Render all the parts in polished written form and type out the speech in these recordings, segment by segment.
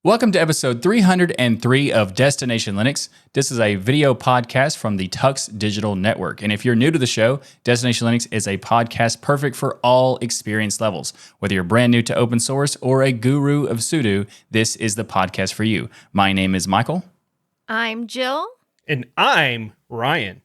Welcome to episode 303 of Destination Linux. This is a video podcast from the TuxDigital Network. And if you're new to the show, Destination Linux is a podcast perfect for all experience levels. Whether you're brand new to open source or a guru of sudo, this is the podcast for you. My name is Michael. I'm Jill. And I'm Ryan.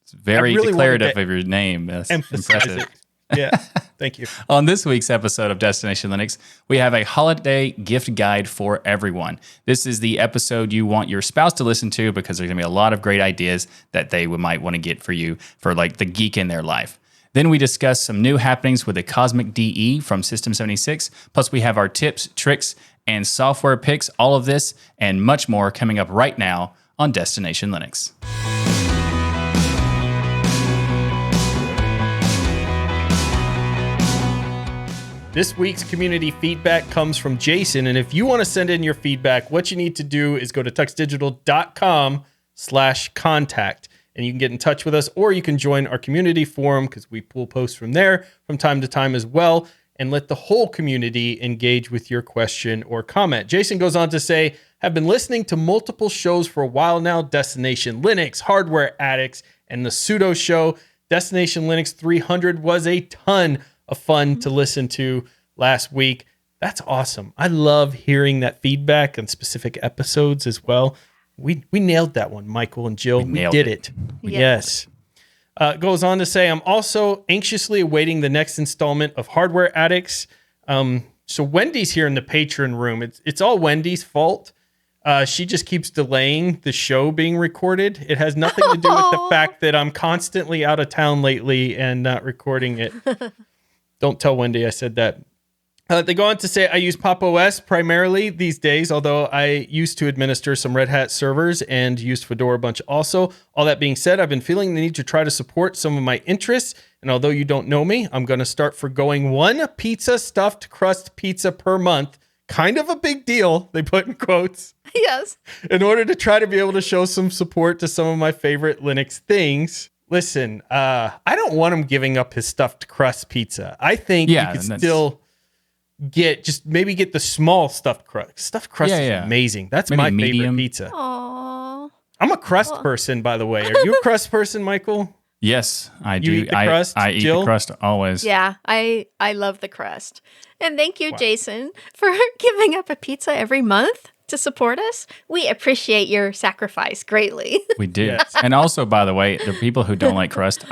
It's very declarative of your name. That's impressive. It. Yeah, thank you. On this week's episode of Destination Linux, we have a holiday gift guide for everyone. This is the episode you want your spouse to listen to because there's going to be a lot of great ideas that they might want to get for you for like the geek in their life. Then we discuss some new happenings with the Cosmic DE from System 76. Plus, we have our tips, tricks, and software picks. All of this and much more coming up right now on Destination Linux. This week's community feedback comes from Jason, and if you want to send in your feedback, what you need to do is go to tuxdigital.com/contact, and you can get in touch with us, or you can join our community forum because we pull posts from there from time to time as well, and let the whole community engage with your question or comment. Jason goes on to say, have been listening to multiple shows for a while now, Destination Linux, Hardware Addicts, and the Pseudo Show. Destination Linux 300 was a ton of fun to listen to last week. That's awesome. I love hearing that feedback on specific episodes as well. We nailed that one, Michael and Jill. We did it. Yes. Goes on to say, I'm also anxiously awaiting the next installment of Hardware Addicts. So Wendy's here in the Patron room. It's all Wendy's fault. She just keeps delaying the show being recorded. It has nothing to do with the fact that I'm constantly out of town lately and not recording it. Don't tell Wendy I said that. They go on to say, I use Pop! OS primarily these days, although I used to administer some Red Hat servers and used Fedora a bunch also. All that being said, I've been feeling the need to try to support some of my interests. And although you don't know me, I'm going to start forgoing one pizza stuffed crust pizza per month. Kind of a big deal, they put in quotes. Yes. In order to try to be able to show some support to some of my favorite Linux things. Listen, I don't want him giving up his stuffed crust pizza. I think you could still get the small stuffed crust. Stuffed crust is amazing. That's maybe my medium favorite pizza. Aww. I'm a crust person, by the way. Are you a crust person, Michael? Yes, I do. You eat the crust, I eat Jill? the crust always. Yeah, I love the crust. And thank you, Jason, for giving up a pizza every month to support us. We appreciate your sacrifice greatly. We do. Yes. And also, by the way, the people who don't like crust,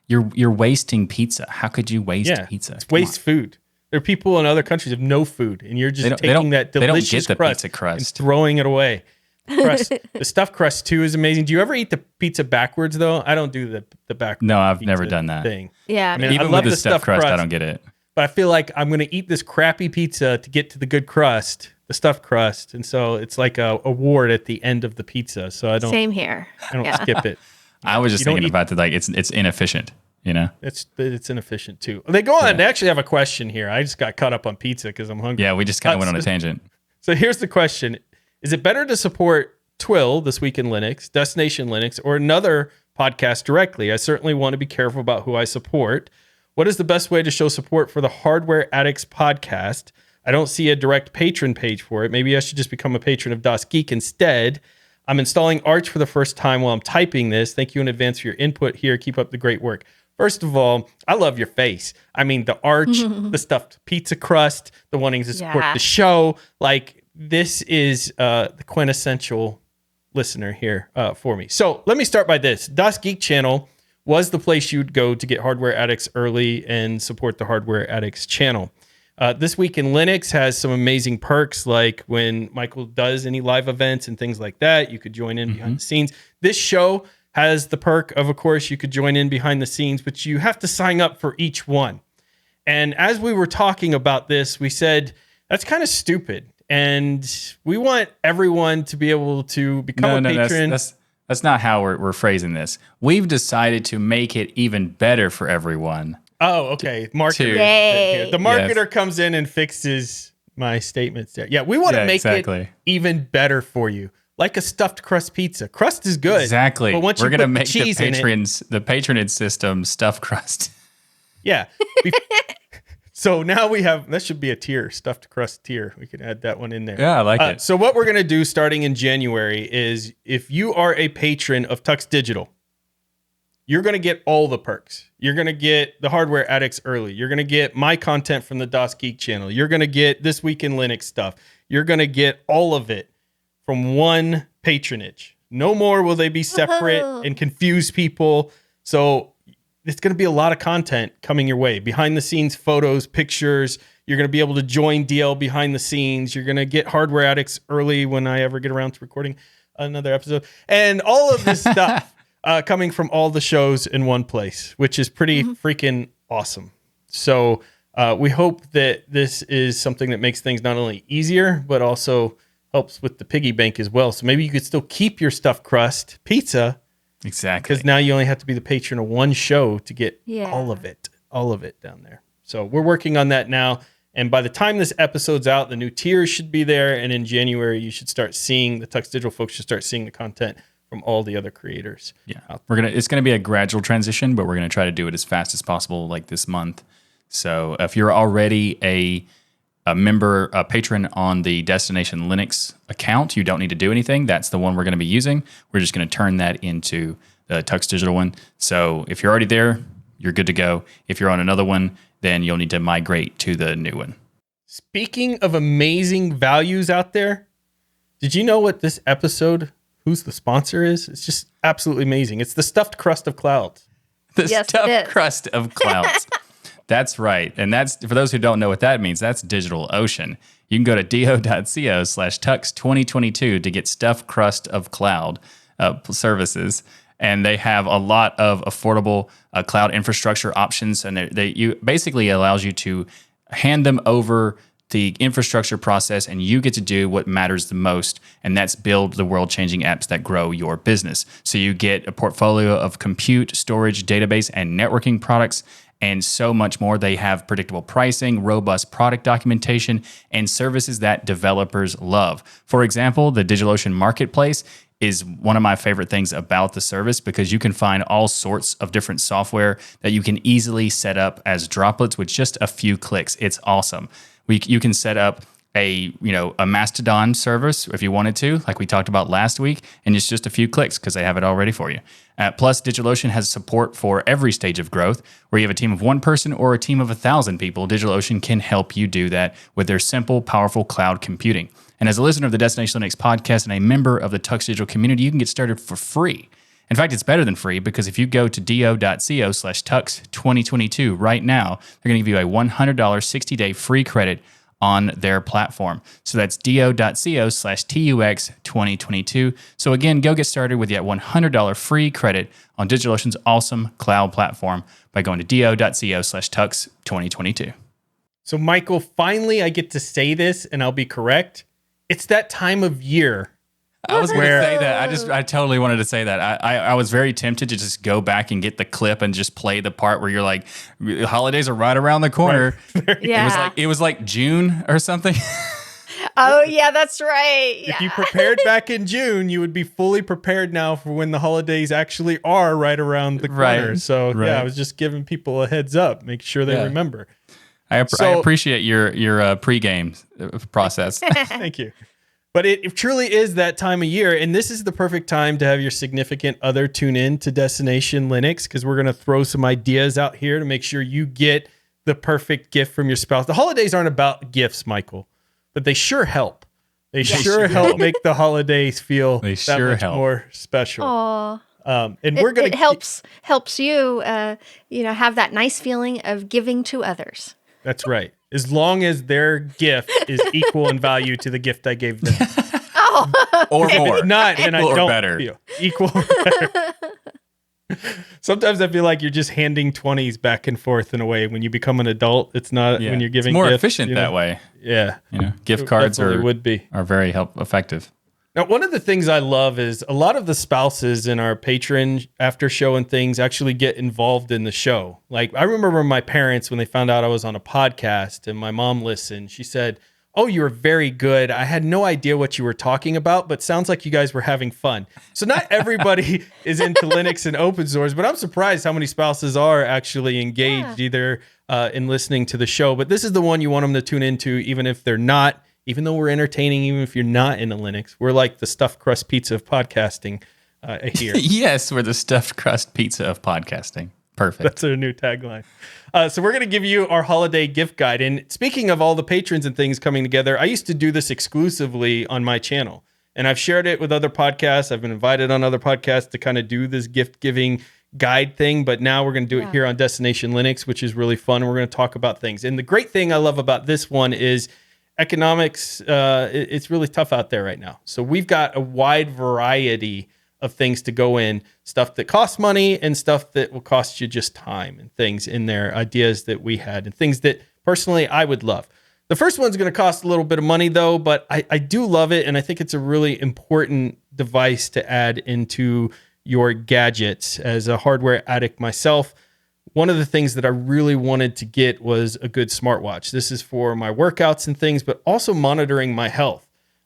you're wasting pizza. How could you waste pizza? It's waste food. There are people in other countries who have no food, and you're just taking that delicious crust and throwing it away. The stuffed crust, too, is amazing. Do you ever eat the pizza backwards, though? I don't do the backwards. No, I've never done that Yeah. I mean, even with the stuffed crust, I don't get it. But I feel like I'm going to eat this crappy pizza to get to the good crust, the stuffed crust. And so it's like a award at the end of the pizza. So I don't. Same here. I don't skip it. I was just thinking about that, like it's inefficient, you know? It's inefficient too. They go on. They actually have a question here. I just got caught up on pizza because I'm hungry. Yeah, we just kind of went on a tangent. So here's the question. Is it better to support Twill, This Week in Linux, Destination Linux, or another podcast directly? I certainly want to be careful about who I support. What is the best way to show support for the Hardware Addicts podcast? I don't see a direct patron page for it. Maybe I should just become a patron of Das Geek instead. I'm installing Arch for the first time while I'm typing this. Thank you in advance for your input here. Keep up the great work. First of all, I love your face. I mean, the Arch, the stuffed pizza crust, the wanting to support the show. Like, this is the quintessential listener here for me. So let me start by this. Das Geek channel was the place you'd go to get Hardware Addicts early and support the Hardware Addicts channel. This Week in Linux has some amazing perks, like when Michael does any live events and things like that, you could join in behind the scenes. This show has the perk of course, you could join in behind the scenes, but you have to sign up for each one. And as we were talking about this, we said, that's kind of stupid. And we want everyone to be able to become a patron. That's not how we're phrasing this. We've decided to make it even better for everyone. Oh, okay. Marketer. The marketer comes in and fixes my statements there. Yeah, we want to make it even better for you. Like a stuffed crust pizza. Crust is good. Exactly. But once we're going to make the patronage system stuffed crust. Yeah. So now we have, that should be a tier, stuffed crust tier. We could add that one in there. Yeah, I like it. So what we're going to do starting in January is if you are a patron of TuxDigital, you're going to get all the perks. You're going to get the Hardware Addicts early. You're going to get my content from the DOS Geek channel. You're going to get This Week in Linux stuff. You're going to get all of it from one patronage. No more will they be separate and confuse people. So it's going to be a lot of content coming your way. Behind the scenes photos, pictures. You're going to be able to join DL behind the scenes. You're going to get Hardware Addicts early when I ever get around to recording another episode. And all of this stuff coming from all the shows in one place, which is pretty freaking awesome. So we hope that this is something that makes things not only easier, but also helps with the piggy bank as well. So maybe you could still keep your stuffed crust pizza. Exactly. Because now you only have to be the patron of one show to get all of it down there. So we're working on that now. And by the time this episode's out, the new tiers should be there. And in January, you should start seeing, the TuxDigital folks should start seeing the content from all the other creators. Yeah. It's gonna be a gradual transition, but we're gonna try to do it as fast as possible, like this month. So if you're already a member, a patron on the Destination Linux account, you don't need to do anything. That's the one we're going to be using. We're just going to turn that into the TuxDigital one. So if you're already there, you're good to go. If you're on another one, then you'll need to migrate to the new one. Speaking of amazing values out there, did you know what this episode, who's the sponsor is? It's just absolutely amazing. It's the stuffed crust of clouds. The stuffed crust of clouds. That's right. And that's, for those who don't know what that means, that's DigitalOcean. You can go to do.co/tux2022 to get stuffed crust of cloud services. And they have a lot of affordable cloud infrastructure options. And you basically allows you to hand them over the infrastructure process, and you get to do what matters the most, and that's build the world-changing apps that grow your business. So you get a portfolio of compute, storage, database, and networking products, and so much more. They have predictable pricing, robust product documentation, and services that developers love. For example, the DigitalOcean Marketplace is one of my favorite things about the service because you can find all sorts of different software that you can easily set up as droplets with just a few clicks. It's awesome. You can set up a Mastodon service if you wanted to, like we talked about last week, and it's just a few clicks because they have it all ready for you. Plus, DigitalOcean has support for every stage of growth. Where you have a team of one person or a team of 1,000 people, DigitalOcean can help you do that with their simple, powerful cloud computing. And as a listener of the Destination Linux podcast and a member of the TuxDigital community, you can get started for free. In fact, it's better than free because if you go to do.co/tux2022 right now, they're going to give you a $100 60-day free credit on their platform. So that's do.co/tux2022. So again, go get started with that $100 free credit on DigitalOcean's awesome cloud platform by going to do.co/tux2022. So Michael, finally I get to say this and I'll be correct. It's that time of year. I was going to say that. I totally wanted to say that. I was very tempted to just go back and get the clip and just play the part where you're like, holidays are right around the corner. Yeah. It was like June or something. Oh, yeah, that's right. If you prepared back in June, you would be fully prepared now for when the holidays actually are right around the corner. Right. So Right. yeah, I was just giving people a heads up, make sure they remember. I appreciate your pregame process. Thank you. But it truly is that time of year, and this is the perfect time to have your significant other tune in to Destination Linux, because we're going to throw some ideas out here to make sure you get the perfect gift from your spouse. The holidays aren't about gifts, Michael, but they sure help. They sure help make the holidays feel that much more special. Aww. And we're going to helps you, have that nice feeling of giving to others. That's right. As long as their gift is equal in value to the gift I gave them. Or If more. it's not, then I Equal or don't better. feel equal or better. Sometimes I feel like you're just handing 20s back and forth in a way. When you become an adult, it's not when you're giving it's more gifts, efficient that way. Yeah. Gift cards definitely are very effective. Now, one of the things I love is a lot of the spouses in our patron after show and things actually get involved in the show. Like I remember my parents, when they found out I was on a podcast and my mom listened, she said, "Oh, you were very good. I had no idea what you were talking about, but sounds like you guys were having fun." So not everybody is into Linux and open source, but I'm surprised how many spouses are actually engaged either in listening to the show. But this is the one you want them to tune into, even if they're not, even though we're entertaining, even if you're not into Linux. We're like the stuffed crust pizza of podcasting here. Yes, we're the stuffed crust pizza of podcasting. Perfect. That's our new tagline. So we're going to give you our holiday gift guide. And speaking of all the patrons and things coming together, I used to do this exclusively on my channel. And I've shared it with other podcasts. I've been invited on other podcasts to kind of do this gift giving guide thing. But now we're going to do it here on Destination Linux, which is really fun. We're going to talk about things. And the great thing I love about this one is economics. It's really tough out there right now. So we've got a wide variety of things to go in, stuff that costs money and stuff that will cost you just time and things in there, ideas that we had and things that personally I would love. The first one's going to cost a little bit of money though, but I do love it. And I think it's a really important device to add into your gadgets. As a hardware addict myself, one of the things that I really wanted to get was a good smartwatch. This is for my workouts and things, but also monitoring my health.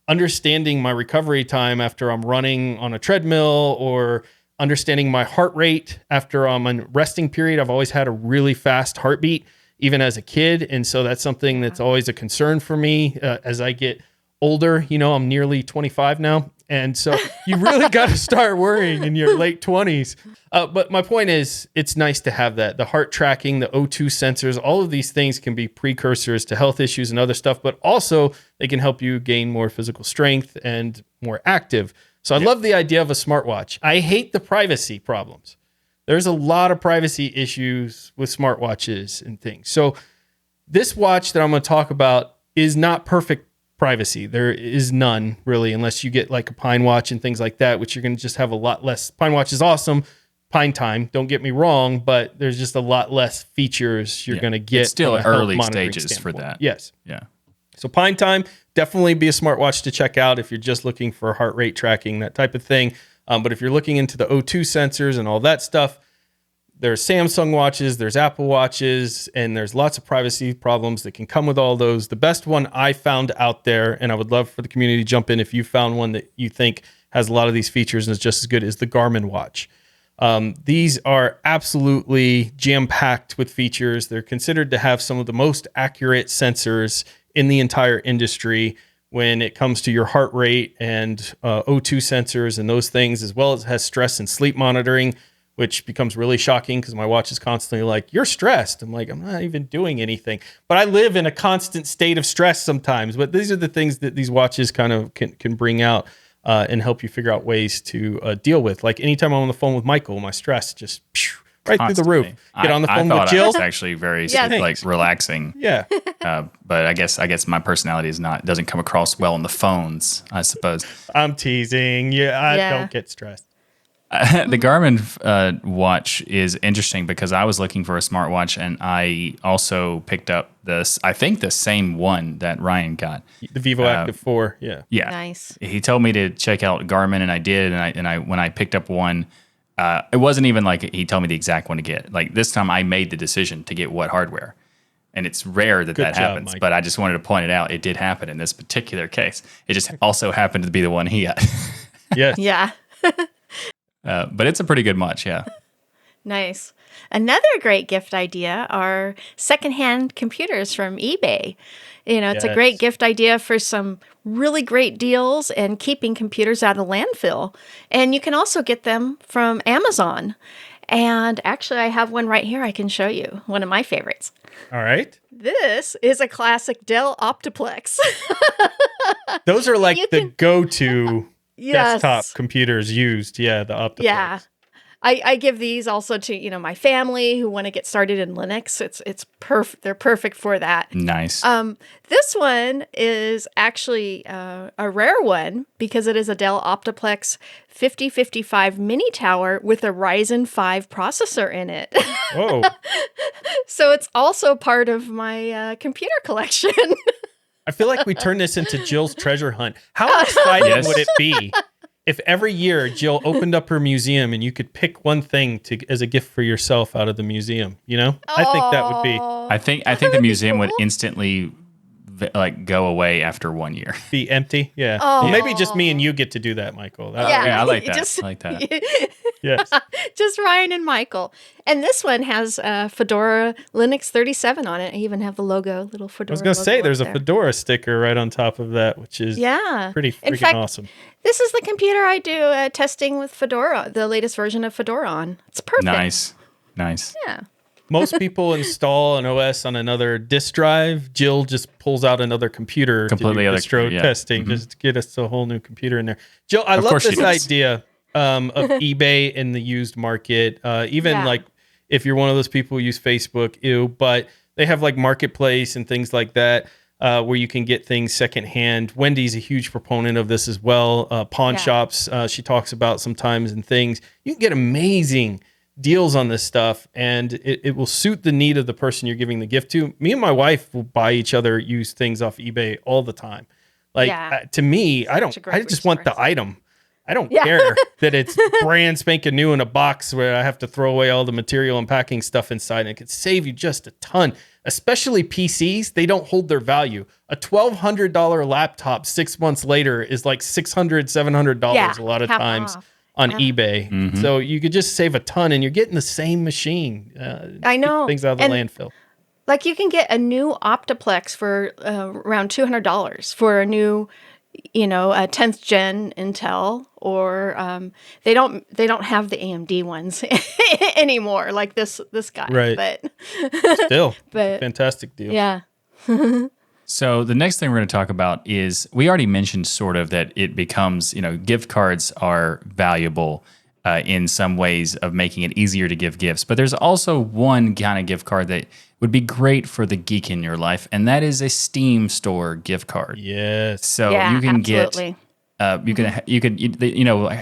Understanding my recovery time after I'm running on a treadmill, or understanding my heart rate after I'm on resting period. I've always had a really fast heartbeat, even as a kid. And so that's something that's always a concern for me as I get older. You know, I'm nearly 25 now. And so you really got to start worrying in your late 20s. But my point is, it's nice to have that. The heart tracking, the O2 sensors, all of these things can be precursors to health issues and other stuff, but also they can help you gain more physical strength and more active. So I love the idea of a smartwatch. I hate the privacy problems. There's a lot of privacy issues with smartwatches and things. So this watch that I'm going to talk about is not perfect privacy. There is none really, unless you get like a Pine Watch and things like that, which you're going to just have a lot less. Pine Watch is awesome. Pine Time, don't get me wrong, but there's just a lot less features you're going to get. It's still from a early health monitoring stages for standpoint. that. Yes. Yeah. So Pine Time, definitely be a smartwatch to check out if you're just looking for heart rate tracking, that type of thing. But if you're looking into the O2 sensors and all that stuff, there's Samsung watches, there's Apple watches, and there's lots of privacy problems that can come with all those. The best one I found out there, and I would love for the community to jump in if you found one that you think has a lot of these features and is just as good, is the Garmin watch. These are absolutely jam-packed with features. They're considered to have some of the most accurate sensors in the entire industry when it comes to your heart rate and O2 sensors and those things, as well as it has stress and sleep monitoring, which becomes really shocking because my watch is constantly like, "You're stressed." I'm like, "I'm not even doing anything." But I live in a constant state of stress sometimes. But these are the things that these watches kind of can bring out and help you figure out ways to deal with. Like anytime I'm on the phone with Michael, my stress just right through the roof. Get on the phone with Jill. It's actually very Yeah. like relaxing. Yeah. But I guess my personality doesn't come across well on the phones, I suppose. I'm teasing. Yeah, I Yeah. don't get stressed. The Garmin watch is interesting because I was looking for a smartwatch and I also picked up I think the same one that Ryan got. The Vivo Active 4. Yeah. Yeah. Nice. He told me to check out Garmin and I did. And I when I picked up one, it wasn't even like he told me the exact one to get. Like this time I made the decision to get what hardware. And it's rare that Good that job, happens, Mike. but I just wanted to point it out. It did happen in this particular case. It just also happened to be the one he got. Yes. Yeah. But it's a pretty good watch, yeah. Nice. Another great gift idea are secondhand computers from eBay. You know, it's a great Yes. gift idea for some really great deals and keeping computers out of landfill. And you can also get them from Amazon. And actually, I have one right here I can show you, one of my favorites. All right. This is a classic Dell Optiplex. Those are like You the can- go-to Yes. desktop computers used. Yeah, the Optiplex. Yeah. I give these also to, you know, my family who want to get started in Linux. It's perfect. They're perfect for that. Nice. This one is actually a rare one because it is a Dell Optiplex 5055 mini tower with a Ryzen 5 processor in it. Whoa. So it's also part of my computer collection. I feel like we turned this into Jill's treasure hunt. How exciting Yes. would it be if every year Jill opened up her museum and you could pick one thing as a gift for yourself out of the museum? You know, I think that would be. I think the museum would cool. instantly like go away after 1 year. Be empty. Yeah. Oh. Well, maybe just me and you get to do that, Michael. Yeah, I like that. Just, I like that. Yes. just Ryan and Michael. And this one has Fedora Linux 37 on it. I even have the logo, little Fedora. I was going to say logo there's up a there. Fedora sticker right on top of that, which is pretty In freaking fact, awesome. This is the computer I do testing with Fedora, the latest version of Fedora on. It's perfect. Nice. Yeah. Most people install an OS on another disk drive. Jill just pulls out another computer Completely to do other distro computer, yeah. testing just to get us a whole new computer in there. Jill, I Of love course she this does. idea of eBay in the used market. Even Yeah. like if you're one of those people who use Facebook, but they have like Marketplace and things like that. Where you can get things secondhand. Wendy's a huge proponent of this as well. Pawn shops, she talks about sometimes and things. You can get amazing deals on this stuff, and it will suit the need of the person you're giving the gift to. Me and my wife will buy each other used things off eBay all the time. Like to me, I just want the item. I don't care that it's brand spanking new in a box where I have to throw away all the material and packing stuff inside. And it could save you just a ton, especially PCs. They don't hold their value. A $1,200 laptop 6 months later is like $600, $700 a lot of half times off. on eBay. So you could just save a ton and you're getting the same machine. I know. Keep things out of the landfill. Like you can get a new Optiplex for around $200 for a new, a 10th gen Intel, or they don't have the AMD ones anymore, like this guy. Right. But Still, but fantastic deal. yeah. So the next thing we're going to talk about is, we already mentioned sort of that it becomes, gift cards are valuable in some ways of making it easier to give gifts. But there's also one kind of gift card that would be great for the geek in your life, and that is a Steam store gift card. Yes. So Yeah, you can absolutely.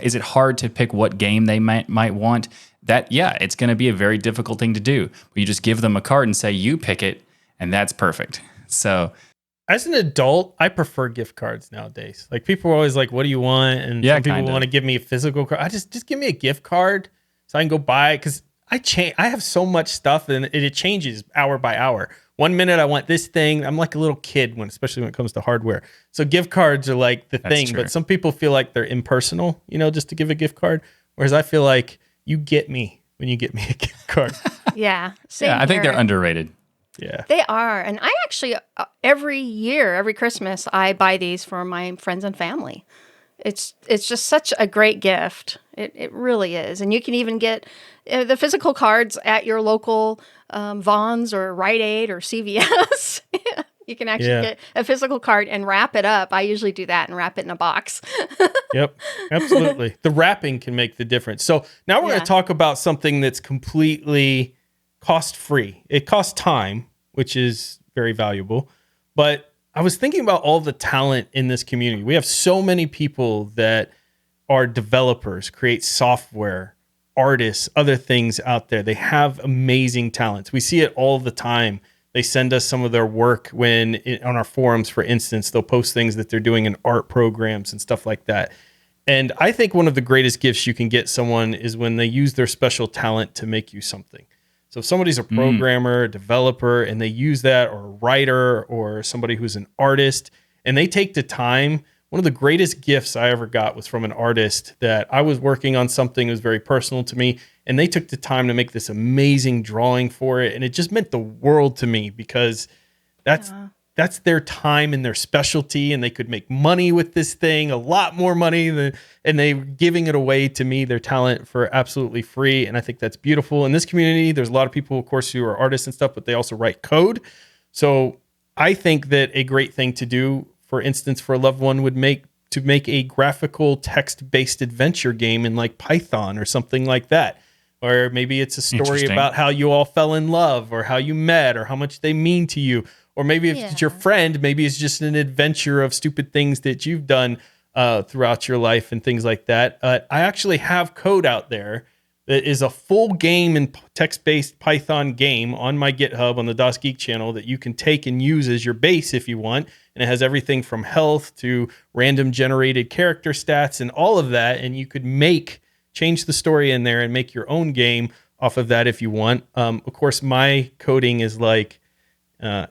is it hard to pick what game they might want? It's going to be a very difficult thing to do. You just give them a card and say, you pick it, and that's perfect. So as an adult, I prefer gift cards nowadays. Like people are always like, "What do you want?" And some people want to give me a physical card. I just give me a gift card so I can go buy it, because I have so much stuff and it changes hour by hour. 1 minute I want this thing. I'm like a little kid especially when it comes to hardware. So gift cards are like the thing. true. But some people feel like they're impersonal, just to give a gift card. Whereas I feel like you get me when you get me a gift card. Yeah. Same I think here. they're underrated. Yeah. They are. And I actually, every Christmas, I buy these for my friends and family. It's just such a great gift. It really is. And you can even get the physical cards at your local Vons or Rite Aid or CVS. You can actually get a physical card and wrap it up. I usually do that and wrap it in a box. Yep, absolutely. The wrapping can make the difference. So now we're going to talk about something that's completely cost-free. It costs time, which is very valuable. But I was thinking about all the talent in this community. We have so many people that are developers, create software, artists, other things out there. They have amazing talents. We see it all the time. They send us some of their work on our forums, for instance. They'll post things that they're doing in art programs and stuff like that. And I think one of the greatest gifts you can get someone is when they use their special talent to make you something. So if somebody's a programmer, a developer, and they use that, or a writer, or somebody who's an artist, and they take the time. One of the greatest gifts I ever got was from an artist that I was working on something that was very personal to me, and they took the time to make this amazing drawing for it, and it just meant the world to me, because that's their time and their specialty, and they could make money with this thing, a lot more money and they're giving it away to me, their talent, for absolutely free. And I think that's beautiful. In this community, there's a lot of people, of course, who are artists and stuff, but they also write code. So I think that a great thing to do, for instance, for a loved one would make a graphical text-based adventure game in like Python or something like that. Or maybe it's a story about how you all fell in love, or how you met, or how much they mean to you. Or maybe if it's your friend, maybe it's just an adventure of stupid things that you've done throughout your life and things like that. I actually have code out there that is a full game and text-based Python game on my GitHub on the DOS Geek channel that you can take and use as your base if you want. And it has everything from health to random generated character stats and all of that. And you could change the story in there and make your own game off of that if you want. Of course, my coding is like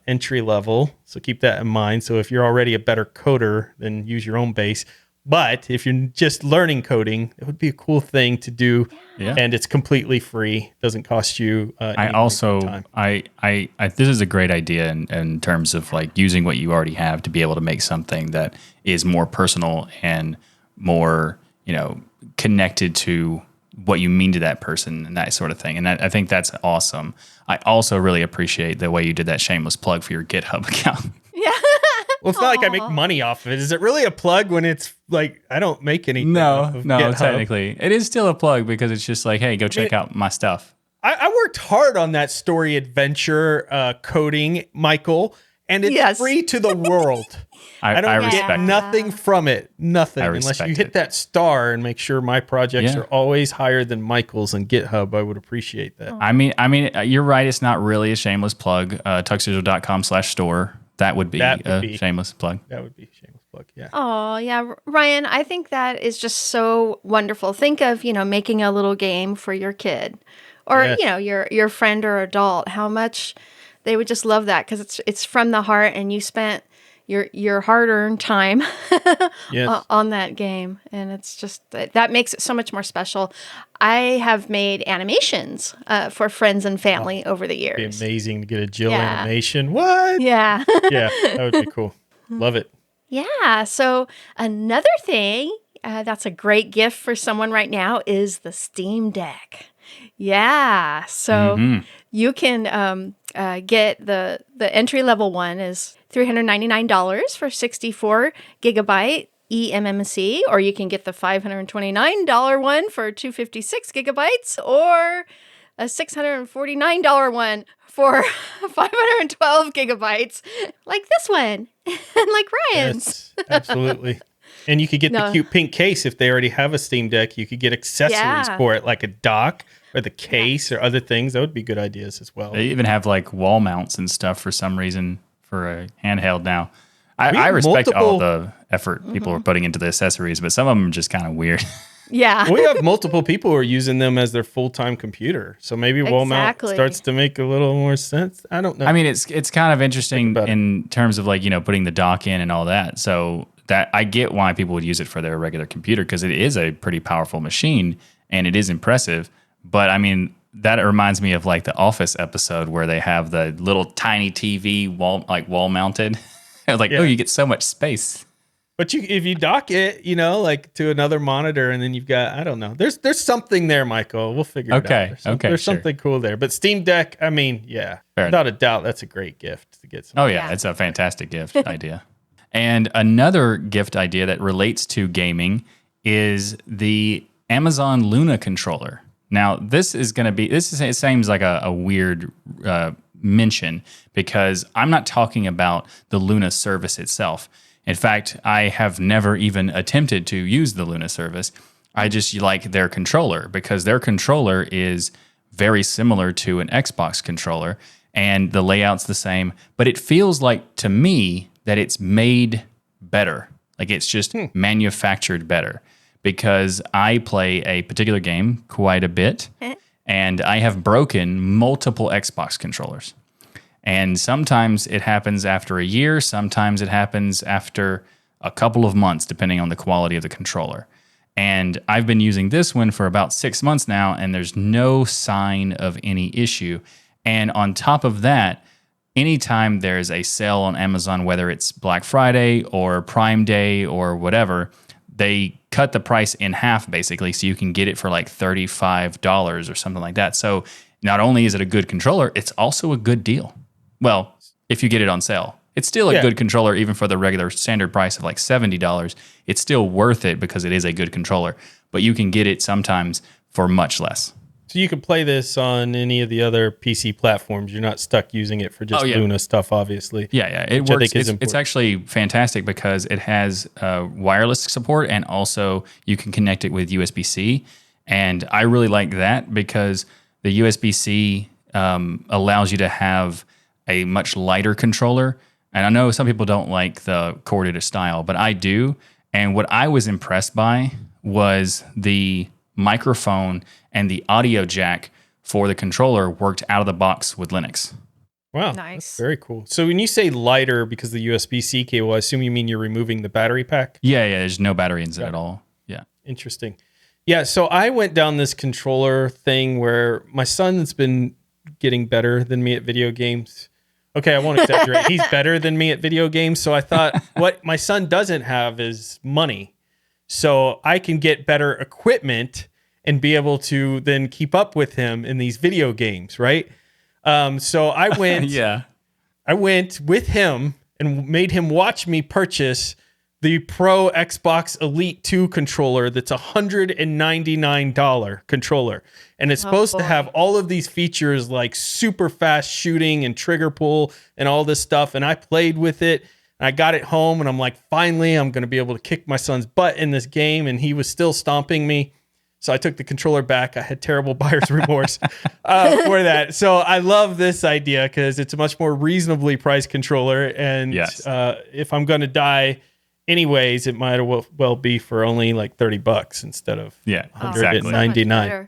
entry level. So keep that in mind. So if you're already a better coder, then use your own base. But if you're just learning coding, it would be a cool thing to do. Yeah. And it's completely free. Doesn't cost you any time. This is a great idea in terms of like using what you already have to be able to make something that is more personal and more, connected to what you mean to that person and that sort of thing. And I think that's awesome. I also really appreciate the way you did that shameless plug for your GitHub account. Yeah. Well, it's not like I make money off of it. Is it really a plug when it's like I don't make anything? No, GitHub? technically. It is still a plug because it's just like, hey, go check out my stuff. I worked hard on that story adventure coding, Michael, and it's free to the world. I don't get nothing from it. Nothing. Unless you hit that star and make sure my projects are always higher than Michael's on GitHub. I would appreciate that. I mean, you're right. It's not really a shameless plug. TuxDigital.com/store. That would be a shameless plug. That would be a shameless plug. Yeah. Oh, yeah. Ryan, I think that is just so wonderful. Think of, making a little game for your kid or, your friend or adult, how much they would just love that because it's from the heart and you spent your hard-earned time on that game. And it's just, that makes it so much more special. I have made animations for friends and family over the years. It'd be amazing to get a Jill animation. What? Yeah. Yeah, that would be cool. Love it. Yeah. So another thing that's a great gift for someone right now is the Steam Deck. Yeah. So you can get the entry level one is $399 for 64 gigabyte eMMC, or you can get the $529 one for 256 gigabytes, or a $649 one for 512 gigabytes, like this one, and like Ryan's. Yes, absolutely. And you could get the cute pink case if they already have a Steam Deck. You could get accessories for it, like a dock or the case or other things. That would be good ideas as well. They even have like wall mounts and stuff for some reason for a handheld now. I respect all the effort people are putting into the accessories, but some of them are just kind of weird. Yeah. We have multiple people who are using them as their full-time computer. So maybe wall mount starts to make a little more sense. I don't know. I mean, it's kind of interesting in terms of like, putting the dock in and all that. So that I get why people would use it for their regular computer because it is a pretty powerful machine and it is impressive. But I mean, that reminds me of like the Office episode where they have the little tiny TV wall mounted. Like, you get so much space. But if you dock it, like to another monitor, and then you've got, I don't know. There's something there, Michael. We'll figure it out. There's something cool there. But Steam Deck, I mean, without a doubt, that's a great gift to get some. Oh, yeah. It's a fantastic gift idea. And another gift idea that relates to gaming is the Amazon Luna controller. Now, it seems like a weird mention because I'm not talking about the Luna service itself. In fact, I have never even attempted to use the Luna service. I just like their controller because their controller is very similar to an Xbox controller and the layout's the same, but it feels like to me that it's made better. Like it's just manufactured better because I play a particular game quite a bit and I have broken multiple Xbox controllers. And sometimes it happens after a year, sometimes it happens after a couple of months, depending on the quality of the controller. And I've been using this one for about 6 months now, and there's no sign of any issue. And on top of that, anytime there's a sale on Amazon, whether it's Black Friday or Prime Day or whatever, they cut the price in half, basically, so you can get it for like $35 or something like that. So not only is it a good controller, it's also a good deal. Well, if you get it on sale, it's still a good controller, even for the regular standard price of like $70. It's still worth it because it is a good controller, but you can get it sometimes for much less. So you can play this on any of the other PC platforms. You're not stuck using it for just Luna stuff, obviously. Yeah. It works. It's actually fantastic because it has wireless support and also you can connect it with USB-C. And I really like that because the USB-C allows you to have a much lighter controller. And I know some people don't like the corded style, but I do. And what I was impressed by was the microphone and the audio jack for the controller worked out of the box with Linux. Wow. Nice. That's very cool. So when you say lighter because of the USB-C cable, I assume you mean you're removing the battery pack? Yeah, there's no battery in it at all. Yeah. Interesting. Yeah, so I went down this controller thing where my son's been getting better than me at video games. Okay, I won't exaggerate. He's better than me at video games. So I thought what my son doesn't have is money. So I can get better equipment and be able to then keep up with him in these video games, right? So I went Yeah. I went with him and made him watch me purchase the Pro Xbox Elite 2 controller that's $199 controller. And it's supposed to have all of these features like super fast shooting and trigger pull and all this stuff. And I played with it. And I got it home and I'm like, finally, I'm going to be able to kick my son's butt in this game. And he was still stomping me. So I took the controller back. I had terrible buyer's remorse for that. So I love this idea because it's a much more reasonably priced controller. And if I'm going to die anyways, it might well be for only like $30 instead of $199.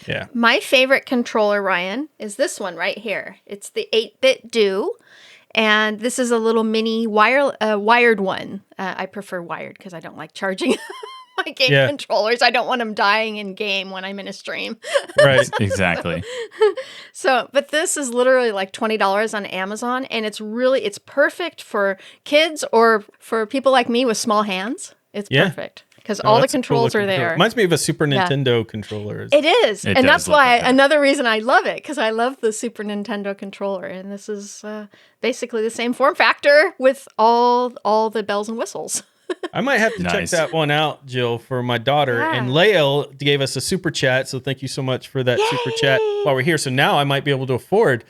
Yeah. My favorite controller, Ryan, is this one right here. It's the 8-bit Do. And this is a little mini wired one. I prefer wired because I don't like charging my game controllers. I don't want them dying in game when I'm in a stream. Right. Exactly. But this is literally like $20 on Amazon. And it's perfect for kids or for people like me with small hands. It's perfect. Because all the controls are there. Reminds me of a Super Nintendo controller. It is. And that's why another reason I love it, because I love the Super Nintendo controller. And this is basically the same form factor with all the bells and whistles. I might have to check that one out, Jill, for my daughter. Yeah. And Lael gave us a super chat. So thank you so much for that super chat while we're here. So now I might be able to afford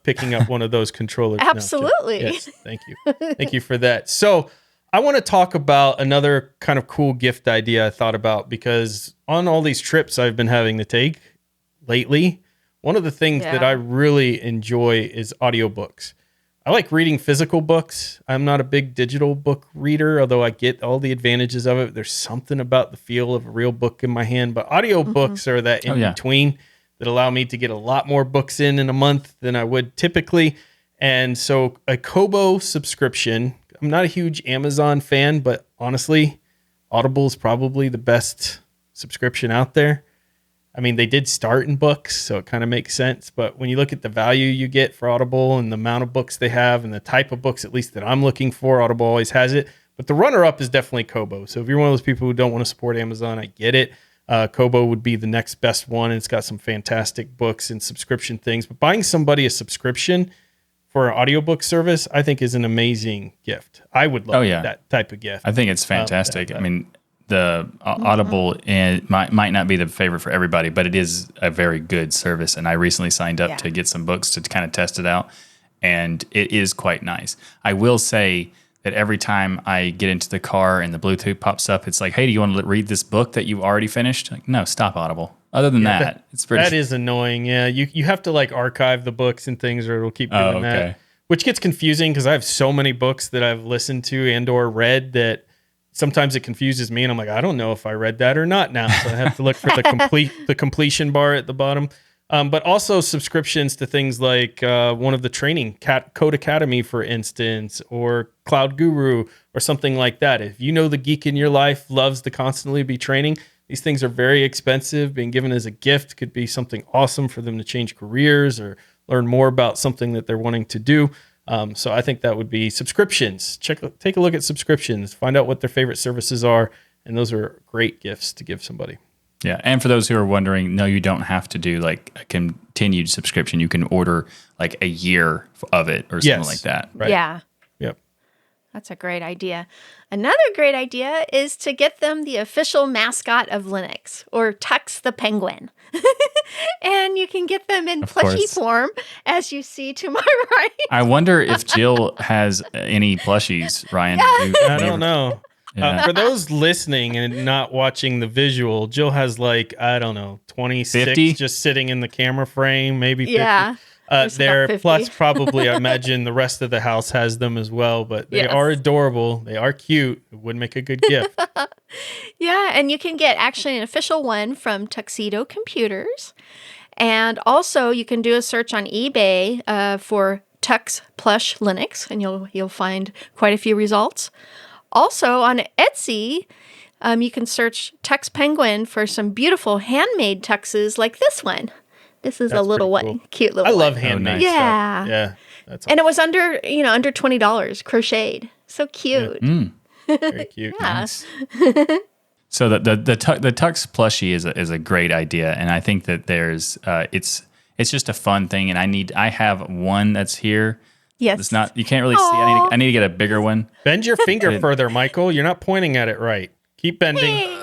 picking up one of those controllers. Absolutely. Yes, thank you. Thank you for that. So I want to talk about another kind of cool gift idea I thought about, because on all these trips I've been having to take lately, one of the things that I really enjoy is audiobooks. I like reading physical books. I'm not a big digital book reader, although I get all the advantages of it. There's something about the feel of a real book in my hand, but audiobooks are that in between that allow me to get a lot more books in a month than I would typically. And so a Kobo subscription, I'm not a huge Amazon fan, but honestly, Audible is probably the best subscription out there. I mean, they did start in books, so it kind of makes sense. But when you look at the value you get for Audible and the amount of books they have and the type of books, at least that I'm looking for, Audible always has it. But the runner-up is definitely Kobo. So if you're one of those people who don't want to support Amazon, I get it. Kobo would be the next best one. And it's got some fantastic books and subscription things. But buying somebody a subscription for an audiobook service, I think is an amazing gift. I would love that type of gift. I think it's fantastic. I mean, the Audible might not be the favorite for everybody, but it is a very good service. And I recently signed up to get some books to kind of test it out. And it is quite nice. I will say that every time I get into the car and the Bluetooth pops up, it's like, hey, do you want to read this book that you've already finished? Like, no, stop Audible. Other than that, it's pretty... That is annoying, yeah. You have to like archive the books and things or it'll keep doing that. Which gets confusing because I have so many books that I've listened to and or read that sometimes it confuses me and I'm like, I don't know if I read that or not now. So I have to look for the completion bar at the bottom. But also subscriptions to things like one of the training, Code Academy, for instance, or Cloud Guru or something like that. If you know the geek in your life loves to constantly be training, these things are very expensive. Being given as a gift could be something awesome for them to change careers or learn more about something that they're wanting to do. So I think that would be subscriptions. Take a look at subscriptions, find out what their favorite services are, and those are great gifts to give somebody. Yeah, and for those who are wondering, no, you don't have to do like a continued subscription. You can order like a year of it or something like that. Right. Yeah. Yep. That's a great idea. Another great idea is to get them the official mascot of Linux, or Tux the Penguin. And you can get them in plushie form, as you see to my right. I wonder if Jill has any plushies, Ryan. I don't know. For those listening and not watching the visual, Jill has like, I don't know, 26 50? Just sitting in the camera frame, maybe 50. Yeah. There, 50. plus probably, I imagine the rest of the house has them as well, but they are adorable. They are cute. It would make a good gift. Yeah, and you can get actually an official one from Tuxedo Computers. And also you can do a search on eBay for Tux Plush Linux, and you'll find quite a few results. Also on Etsy, you can search Tux Penguin for some beautiful handmade tuxes like this one. This is That's a little pretty one, cool. cute little I love one. handmade nice. stuff. Yeah. Yeah. That's And it was under $20, crocheted. So cute. very cute. Yeah. So the Tux plushie is a great idea, and I think that there's it's just a fun thing. And I have one that's here. Yes. It's not, you can't really see. Aw. I need to get a bigger one. Bend your finger further, Michael. You're not pointing at it right. Keep bending.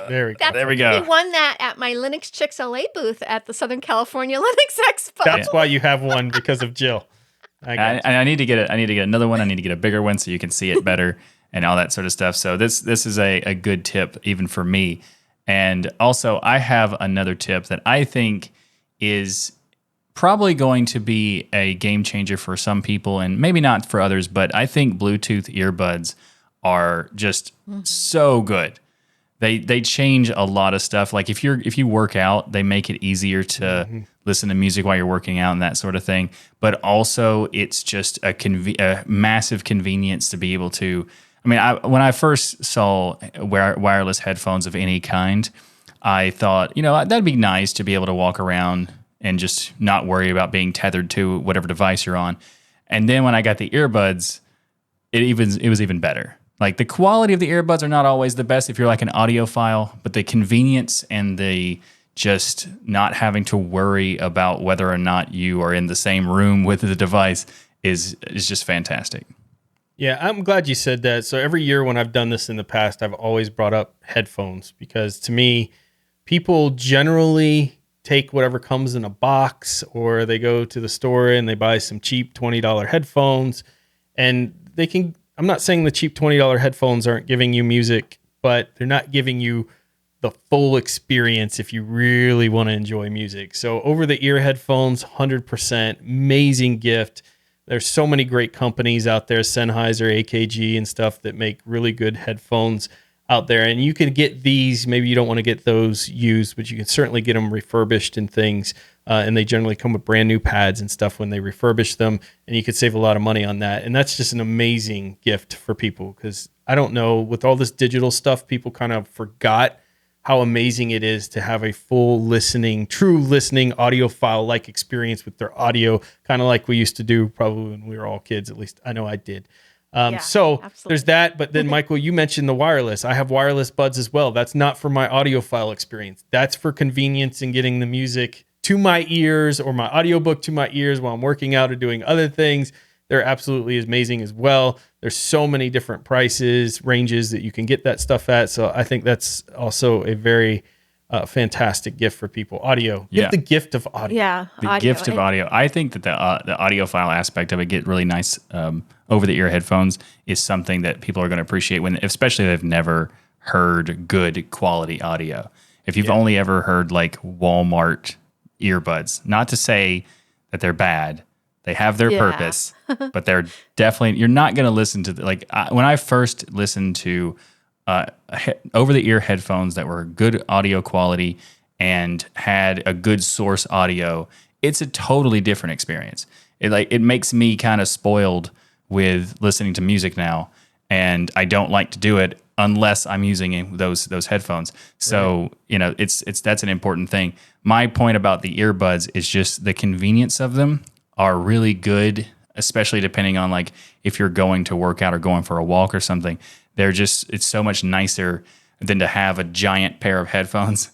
There we go. There we go. We won that at my Linux Chicks LA booth at the Southern California Linux Expo. That's why you have one, because of Jill. I need to get it. I need to get another one. I need to get a bigger one so you can see it better and all that sort of stuff. So this is a good tip even for me. And also I have another tip that I think is probably going to be a game changer for some people and maybe not for others, but I think Bluetooth earbuds are just so good. They change a lot of stuff. Like if you work out, they make it easier to listen to music while you're working out and that sort of thing. But also, it's just a massive convenience to be able to. I mean, when I first saw wireless headphones of any kind, I thought, that'd be nice to be able to walk around and just not worry about being tethered to whatever device you're on. And then when I got the earbuds, it was even better. Like the quality of the earbuds are not always the best if you're like an audiophile, but the convenience and the just not having to worry about whether or not you are in the same room with the device is just fantastic. Yeah, I'm glad you said that. So every year when I've done this in the past, I've always brought up headphones because to me, people generally take whatever comes in a box or they go to the store and they buy some cheap $20 headphones and they can. I'm not saying the cheap $20 headphones aren't giving you music, but they're not giving you the full experience if you really want to enjoy music. So over-the-ear headphones, 100%, amazing gift. There's so many great companies out there, Sennheiser, AKG, and stuff that make really good headphones out there. And you can get these, maybe you don't want to get those used, but you can certainly get them refurbished and things. And they generally come with brand new pads and stuff when they refurbish them. And you could save a lot of money on that. And that's just an amazing gift for people because I don't know, with all this digital stuff, people kind of forgot how amazing it is to have a full listening, true listening audiophile-like experience with their audio, kind of like we used to do probably when we were all kids. At least I know I did. So absolutely. There's that. But then, Michael, you mentioned the wireless. I have wireless buds as well. That's not for my audiophile experience. That's for convenience and getting the music to my ears or my audiobook to my ears while I'm working out or doing other things. They're absolutely amazing as well. There's so many different prices, ranges that you can get that stuff at. So I think that's also a very fantastic gift for people. Audio. Yeah. Get the gift of audio. Yeah. The gift of audio. I think that the audiophile aspect of it, get really nice over-the-ear headphones, is something that people are going to appreciate especially if they've never heard good quality audio. If you've only ever heard like Walmart earbuds, not to say that they're bad, they have their purpose, but they're definitely, you're not going to listen to when I first listened to over-the-ear headphones that were good audio quality and had a good source audio, it's a totally different experience. It makes me kind of spoiled with listening to music now, and I don't like to do it unless I'm using those headphones. So, that's an important thing. My point about the earbuds is just the convenience of them are really good, especially depending on like if you're going to work out or going for a walk or something. It's so much nicer than to have a giant pair of headphones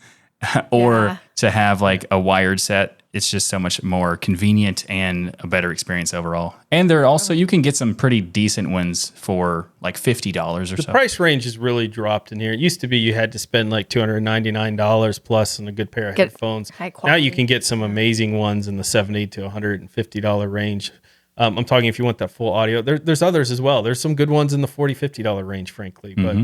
or to have like a wired set. It's just so much more convenient and a better experience overall. And they're also, you can get some pretty decent ones for like $50 or so. The price range has really dropped in here. It used to be you had to spend like $299 plus on a good pair of headphones. High Now quality. you can get some amazing ones in the $70 to $150 range. I'm talking if you want that full audio. There's others as well. There's some good ones in the $40, $50 range, frankly. But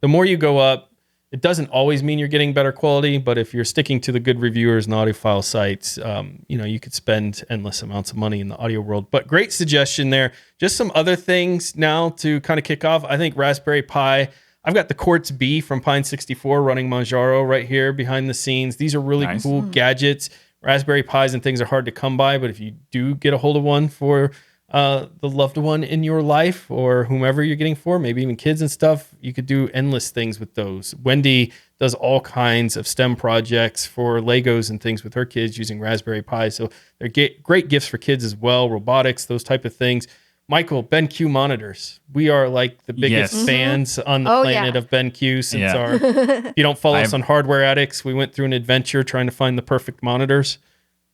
the more you go up, it doesn't always mean you're getting better quality, but if you're sticking to the good reviewers and audiophile sites, you could spend endless amounts of money in the audio world. But great suggestion there. Just some other things now to kind of kick off. I think Raspberry Pi. I've got the Quartz B from Pine 64 running Manjaro right here behind the scenes. These are really cool gadgets, Raspberry Pis and things are hard to come by, but if you do get a hold of one for the loved one in your life or whomever you're getting for, maybe even kids and stuff, you could do endless things with those. Wendy does all kinds of STEM projects for Legos and things with her kids using Raspberry Pi. So they're great gifts for kids as well, robotics, those type of things. Michael, BenQ monitors. We are like the biggest fans on the planet of BenQ since if you don't follow us on Hardware Addicts, we went through an adventure trying to find the perfect monitors.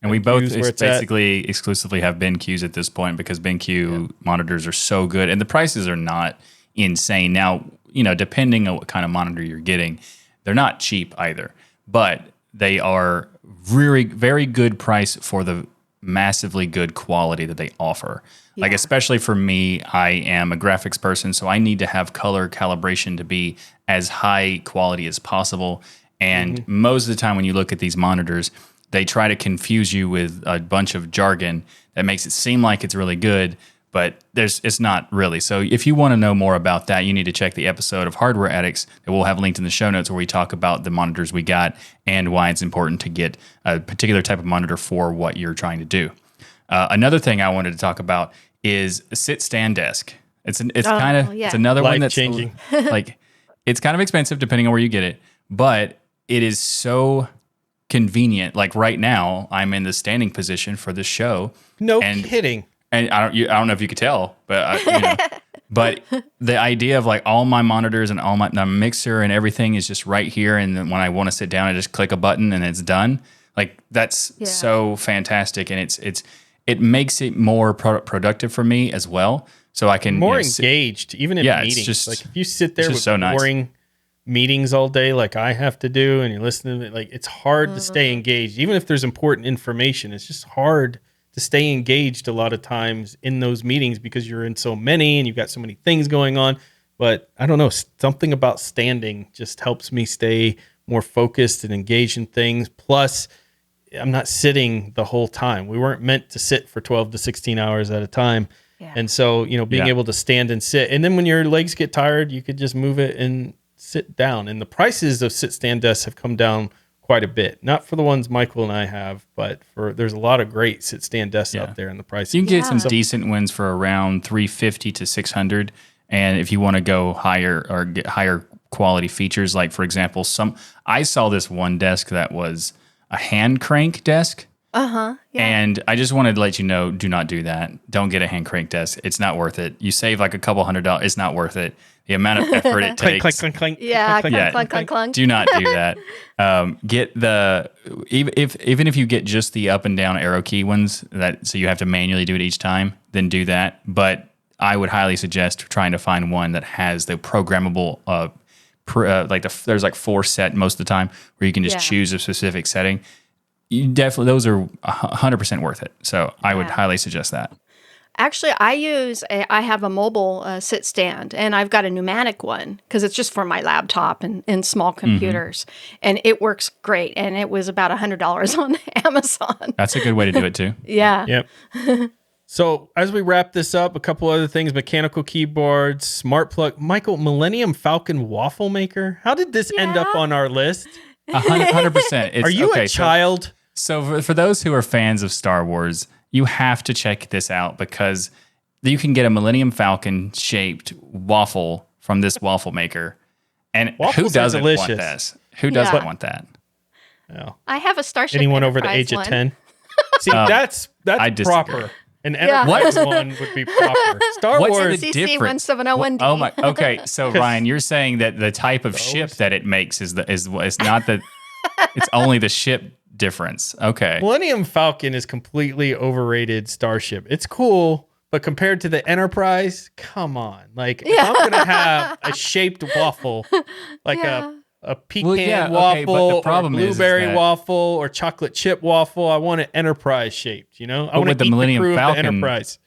And we both basically exclusively have BenQs at this point because BenQ monitors are so good and the prices are not insane. Now, depending on what kind of monitor you're getting, they're not cheap either, but they are very, very good price for the massively good quality that they offer. Like, especially for me, I am a graphics person, so I need to have color calibration to be as high quality as possible. And most of the time when you look at these monitors, they try to confuse you with a bunch of jargon that makes it seem like it's really good, but it's not really. So if you want to know more about that, you need to check the episode of Hardware Addicts that we'll have linked in the show notes where we talk about the monitors we got and why it's important to get a particular type of monitor for what you're trying to do. Another thing I wanted to talk about is a sit-stand desk. It's another one that's changing. Like, it's kind of expensive depending on where you get it, but it is so convenient. Like right now, I'm in the standing position for this show. No kidding. And I don't know if you could tell, but but the idea of like all my monitors and all my mixer and everything is just right here. And then when I want to sit down, I just click a button and it's done. Like that's so fantastic, and it makes it more productive for me as well. So I can more engaged, even in meetings. It's just, like if you sit there with boring meetings all day, like I have to do, and you're listening to it, like it's hard to stay engaged. Even if there's important information, it's just hard to stay engaged a lot of times in those meetings because you're in so many and you've got so many things going on. But I don't know, something about standing just helps me stay more focused and engaged in things. Plus, I'm not sitting the whole time. We weren't meant to sit for 12 to 16 hours at a time. Yeah. And so, being able to stand and sit. And then when your legs get tired, you could just move it and sit down. And the prices of sit-stand desks have come down quite a bit. Not for the ones Michael and I have, but there's a lot of great sit-stand desks out there, and the prices. You can get some decent ones for around $350 to $600. And if you want to go higher or get higher quality features, like for example, I saw this one desk that was a hand crank desk. And I just wanted to let you know, do not do that. Don't get a hand crank desk. It's not worth it. You save like a couple $100. It's not worth it. The amount of effort it takes. Clink, clink, yeah, clunk. Do not do that. Get even if you get just the up and down arrow key ones, so you have to manually do it each time, then do that. But I would highly suggest trying to find one that has the programmable there's like 4 set most of the time where you can just choose a specific setting. Those are 100% worth it. So I would highly suggest that. Actually, I have a mobile sit stand, and I've got a pneumatic one because it's just for my laptop and small computers, and it works great. And it was about $100 on Amazon. That's a good way to do it too. Yeah. Yep. So as we wrap this up, a couple other things: mechanical keyboards, smart plug. Michael, Millennium Falcon waffle maker. How did this end up on our list? 100%. Are you a child? So for those who are fans of Star Wars, you have to check this out because you can get a Millennium Falcon shaped waffle from this waffle maker. And who doesn't want this? Who doesn't want that? No. I have a Starship Anyone Enterprise over the age one. of 10? See, that's proper. An Enterprise one would be proper. Star Wars. CC 1701D. Oh my. Okay, so Ryan, you're saying that the type of ship that it makes is not the. It's only the ship difference. Okay. Millennium Falcon is completely overrated starship. It's cool, but compared to the Enterprise, come on. Like if I'm gonna have a shaped waffle, like a pecan waffle, but the problem or a blueberry waffle, or chocolate chip waffle, I want it Enterprise shaped. I want to eat the crew of the Enterprise.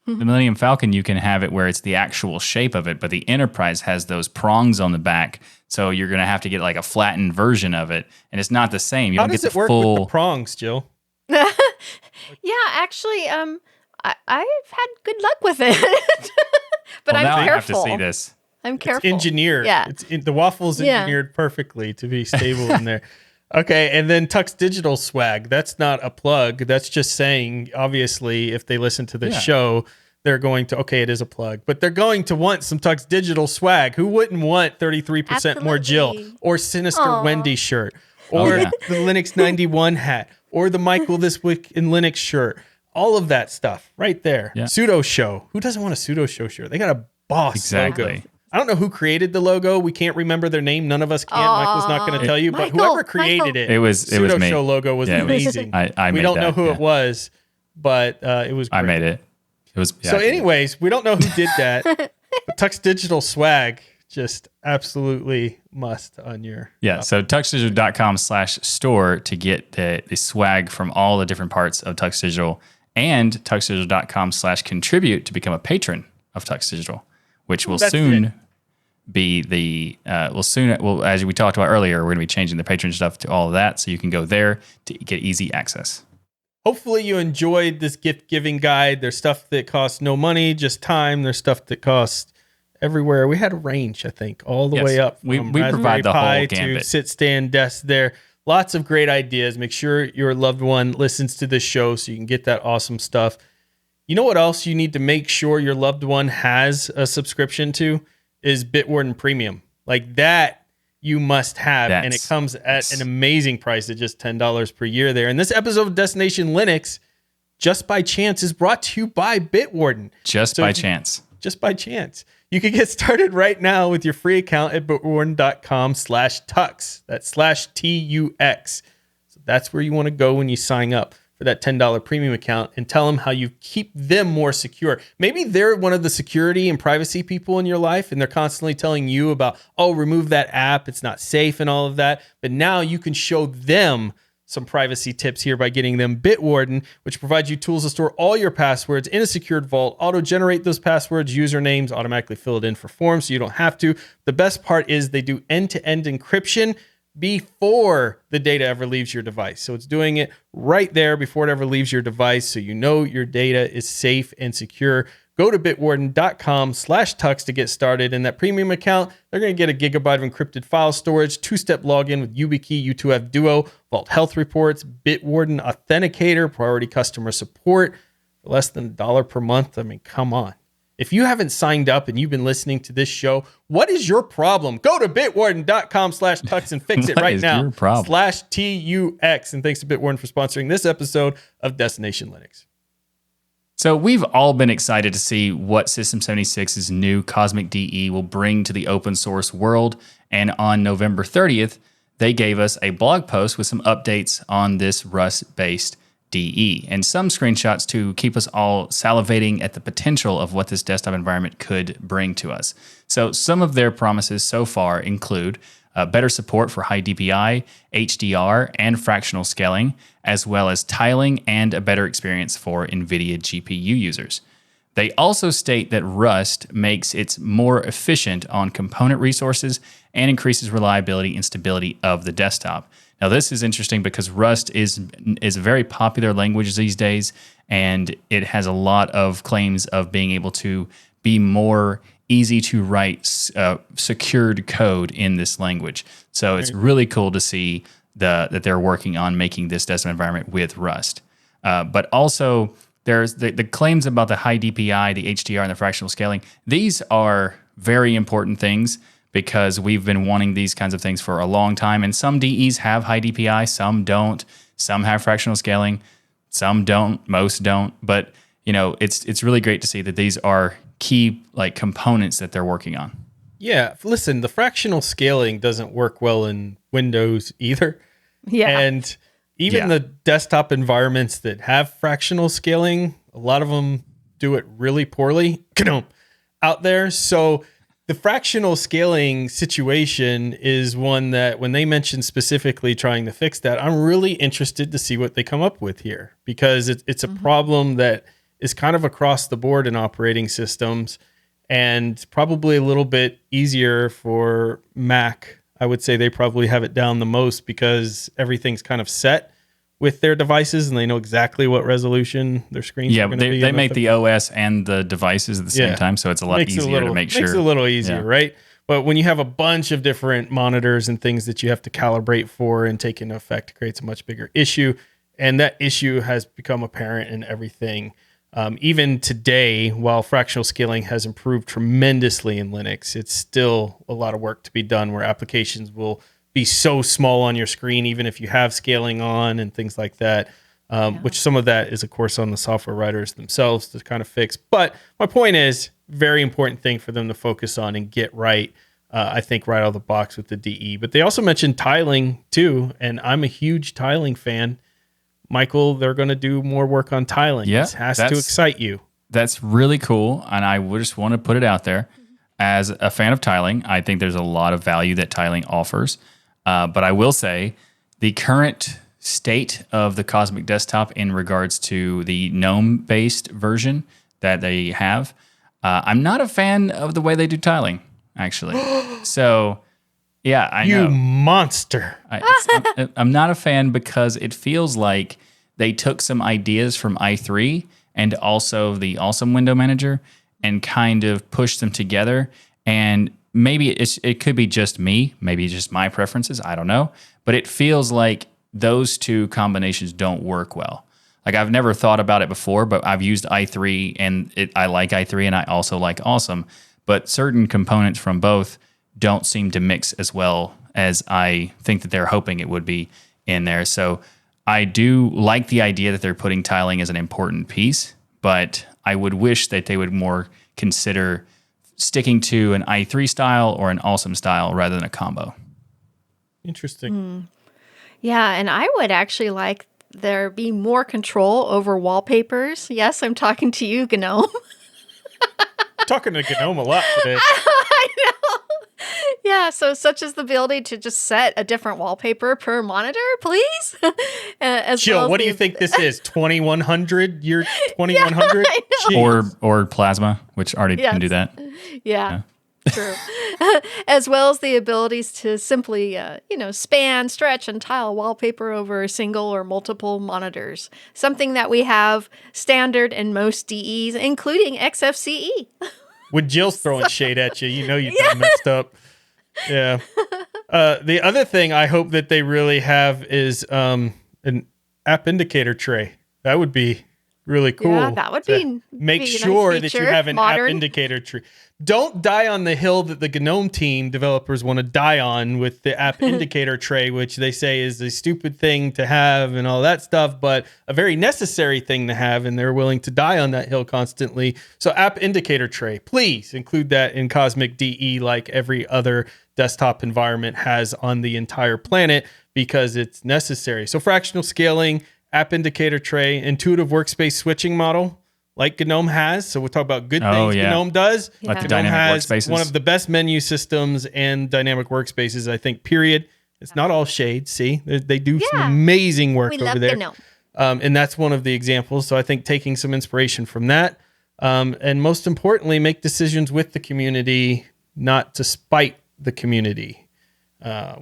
The Millennium Falcon, you can have it where it's the actual shape of it, but the Enterprise has those prongs on the back, so you're going to have to get like a flattened version of it, and it's not the same. You How don't does get it the work full... with the prongs, Jill? Yeah, actually, I've had good luck with it, but now I'm careful. I have to see this. I'm careful. It's engineered. Yeah. The waffle's engineered perfectly to be stable in there. Okay, and then TuxDigital swag. That's not a plug. That's just saying, obviously, if they listen to this show, they're going to, okay, it is a plug, but they're going to want some TuxDigital swag. Who wouldn't want 33% more Jill Absolutely. or Sinister Aw. Wendy shirt or yeah. the Linux 91 hat or the Michael This Week in Linux shirt? All of that stuff right there. Yeah. Pseudo Show. Who doesn't want a Pseudo Show shirt? They got a boss Exactly. logo. I don't know who created the logo. We can't remember their name. None of us can. Michael's not going to tell you, but Michael, whoever created Michael. it, It was Pseudo me. Show logo was Yeah, it was- amazing. I We made don't know that, who yeah. it was, but it was great. I made it. It was So anyways, we don't know who did that. But TuxDigital swag, just absolutely must on your... Yeah, so tuxdigital.com/store to get the swag from all the different parts of Tux Digital, and tuxdigital.com/contribute to become a patron of Tux Digital, which will That's soon it. be well, as we talked about earlier, we're going to be changing the patron stuff to all of that, so you can go there to get easy access. Hopefully you enjoyed this gift giving guide. There's stuff that costs no money, just time. There's stuff that costs everywhere. We had a range, I think, all the Yes. way up. We from provide Raspberry the whole Pi gambit. to sit stand desk there. Lots of great ideas. Make sure your loved one listens to this show so you can get that awesome stuff. You know what else you need to make sure your loved one has a subscription to is Bitwarden Premium. Like that you must have, and it comes at an amazing price at just $10 per year there. And this episode of Destination Linux, just by chance, is brought to you by Bitwarden. Just by chance. Just by chance. You can get started right now with your free account at bitwarden.com/tux. That's /TUX. So that's where you want to go when you sign up for that $10 premium account, and tell them how you keep them more secure. Maybe they're one of the security and privacy people in your life, and they're constantly telling you about, oh, remove that app, it's not safe and all of that. But now you can show them some privacy tips here by getting them Bitwarden, which provides you tools to store all your passwords in a secured vault, auto-generate those passwords, usernames, automatically fill it in for forms so you don't have to. The best part is they do end-to-end encryption before the data ever leaves your device. So it's doing it right there before it ever leaves your device, so you know your data is safe and secure. Go to bitwarden.com/tux to get started. In that premium account, they're going to get a gigabyte of encrypted file storage, 2-step login with YubiKey, U2F Duo, Vault Health Reports, Bitwarden Authenticator, priority customer support for less than $1 per month. I mean, come on. If you haven't signed up and you've been listening to this show, what is your problem? Go to bitwarden.com/tux and fix it What right is now. your problem? /TUX. And thanks to Bitwarden for sponsoring this episode of Destination Linux. So we've all been excited to see what System 76's new Cosmic DE will bring to the open source world. And on November 30th, they gave us a blog post with some updates on this Rust-based DE and some screenshots to keep us all salivating at the potential of what this desktop environment could bring to us. So some of their promises so far include better support for high DPI, HDR, and fractional scaling, as well as tiling and a better experience for NVIDIA GPU users. They also state that Rust makes it more efficient on component resources and increases reliability and stability of the desktop. Now, this is interesting because Rust is a very popular language these days, and it has a lot of claims of being able to be more easy to write secured code in this language. So it's really cool to see that they're working on making this desktop environment with Rust. But also, there's the claims about the high DPI, the HDR, and the fractional scaling. These are very important things because we've been wanting these kinds of things for a long time. And some DEs have high DPI, some don't. Some have fractional scaling, some don't, most don't. But you know, it's really great to see that these are key components that they're working on. Yeah, listen, the fractional scaling doesn't work well in Windows either. Yeah. And even the desktop environments that have fractional scaling, a lot of them do it really poorly out there. So the fractional scaling situation is one that when they mention specifically trying to fix that, I'm really interested to see what they come up with here, because it's a problem that is kind of across the board in operating systems and probably a little bit easier for Mac. I would say they probably have it down the most because everything's kind of set with their devices and they know exactly what resolution their screens are going to be. They make the OS and the devices at the same time, so it's a lot easier to make sure. Makes it a little easier, right? But when you have a bunch of different monitors and things that you have to calibrate for and take into effect, it creates a much bigger issue. And that issue has become apparent in everything. Even today, while fractional scaling has improved tremendously in Linux, it's still a lot of work to be done where applications will be so small on your screen, even if you have scaling on and things like that, which some of that is, of course, on the software writers themselves to kind of fix. But my point is, very important thing for them to focus on and get right, I think, right out of the box with the DE. But they also mentioned tiling, too, and I'm a huge tiling fan. Michael, they're going to do more work on tiling. Yeah, this has to excite you. That's really cool, and I just want to put it out there. As a fan of tiling, I think there's a lot of value that tiling offers. But I will say the current state of the Cosmic Desktop in regards to the GNOME-based version that they have, I'm not a fan of the way they do tiling, actually. So, yeah, I know. You monster. I'm not a fan because it feels like they took some ideas from i3 and also the Awesome Window Manager and kind of pushed them together. And maybe it could be just me, maybe just my preferences, I don't know. But it feels like those two combinations don't work well. Like, I've never thought about it before, but I've used i3 and I like i3 and I also like Awesome. But certain components from both don't seem to mix as well as I think that they're hoping it would be in there. So I do like the idea that they're putting tiling as an important piece, but I would wish that they would more consider sticking to an i3 style or an Awesome style rather than a combo. Interesting. Yeah, and I would actually like there be more control over wallpapers. Yes, I'm talking to you, GNOME. Talking to GNOME a lot today. I know. Yeah, so such as the ability to just set a different wallpaper per monitor, please. Jill, what do you think this is? 2100? Year 2100? Yeah, or Plasma, which already can do that. Yeah. True. As well as the abilities to simply, span, stretch, and tile wallpaper over single or multiple monitors. Something that we have standard in most DEs, including XFCE. When Jill's throwing shade at you, you know you got messed up. Yeah. The other thing I hope that they really have is an app indicator tray. That would be really cool. Yeah, that would be make be a sure nice that you feature, have an modern. app indicator tree. Don't die on the hill that the GNOME team developers want to die on with the app indicator tray, which they say is a stupid thing to have and all that stuff, but a very necessary thing to have, and they're willing to die on that hill constantly. So app indicator tray, please include that in Cosmic DE like every other desktop environment has on the entire planet, because it's necessary. So fractional scaling, app indicator tray, intuitive workspace switching model like GNOME has. So we'll talk about good things GNOME does. Like the GNOME dynamic has workspaces. one of the best menu systems and dynamic workspaces, I think, period. It's not all shade. See, they do some amazing work We over love there. GNOME. And that's one of the examples. So I think taking some inspiration from that. And most importantly, make decisions with the community, not to spite the community.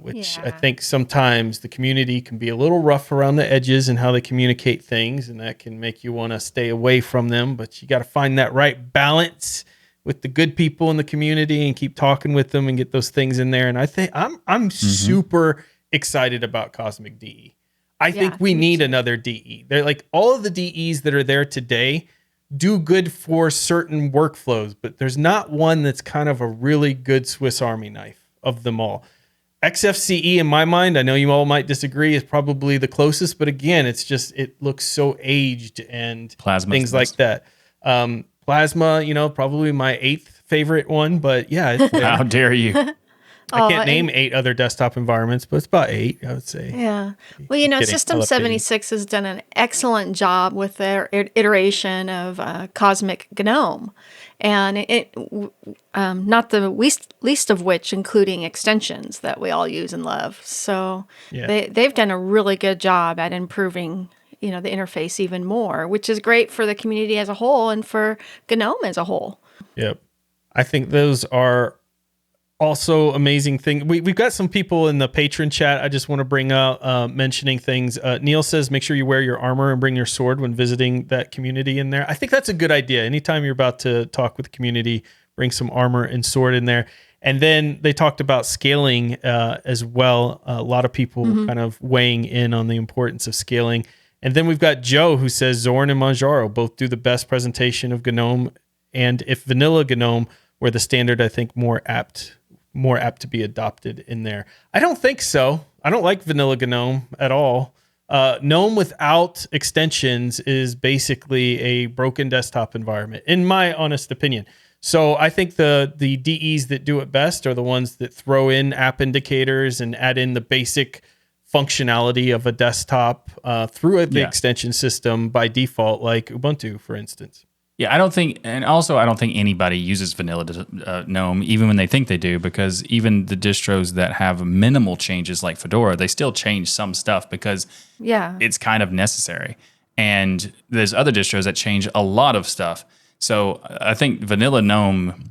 Which I think sometimes the community can be a little rough around the edges and how they communicate things, and that can make you want to stay away from them. But you got to find that right balance with the good people in the community and keep talking with them and get those things in there. And I think I'm super excited about Cosmic DE. I think we need another DE. They're like all of the DEs that are there today do good for certain workflows, but there's not one that's kind of a really good Swiss Army knife of them all. XFCE, in my mind, I know you all might disagree, is probably the closest, but again, it looks so aged and Plasma's things like that. Plasma, probably my 8th favorite one, but yeah. How dare you? I can't name 8 other desktop environments, but it's about 8, I would say. Yeah. Well, System 76 has done an excellent job with their iteration of Cosmic GNOME. And it not the least of which including extensions that we all use and love. So they've done a really good job at improving, the interface even more, which is great for the community as a whole and for GNOME as a whole. Yep. I think those are also amazing thing. We've got some people in the Patron chat I just want to bring out mentioning things. Neil says, make sure you wear your armor and bring your sword when visiting that community in there. I think that's a good idea. Anytime you're about to talk with the community, bring some armor and sword in there. And then they talked about scaling as well. A lot of people kind of weighing in on the importance of scaling. And then we've got Joe who says Zorn and Manjaro both do the best presentation of GNOME. And if vanilla GNOME were the standard, I think more apt to be adopted in there. I don't think so. I don't like vanilla GNOME at all. GNOME without extensions is basically a broken desktop environment, in my honest opinion. So I think the DEs that do it best are the ones that throw in app indicators and add in the basic functionality of a desktop through the extension system by default, like Ubuntu, for instance. Yeah, I don't think anybody uses vanilla GNOME, even when they think they do, because even the distros that have minimal changes like Fedora, they still change some stuff because it's kind of necessary. And there's other distros that change a lot of stuff. So I think vanilla GNOME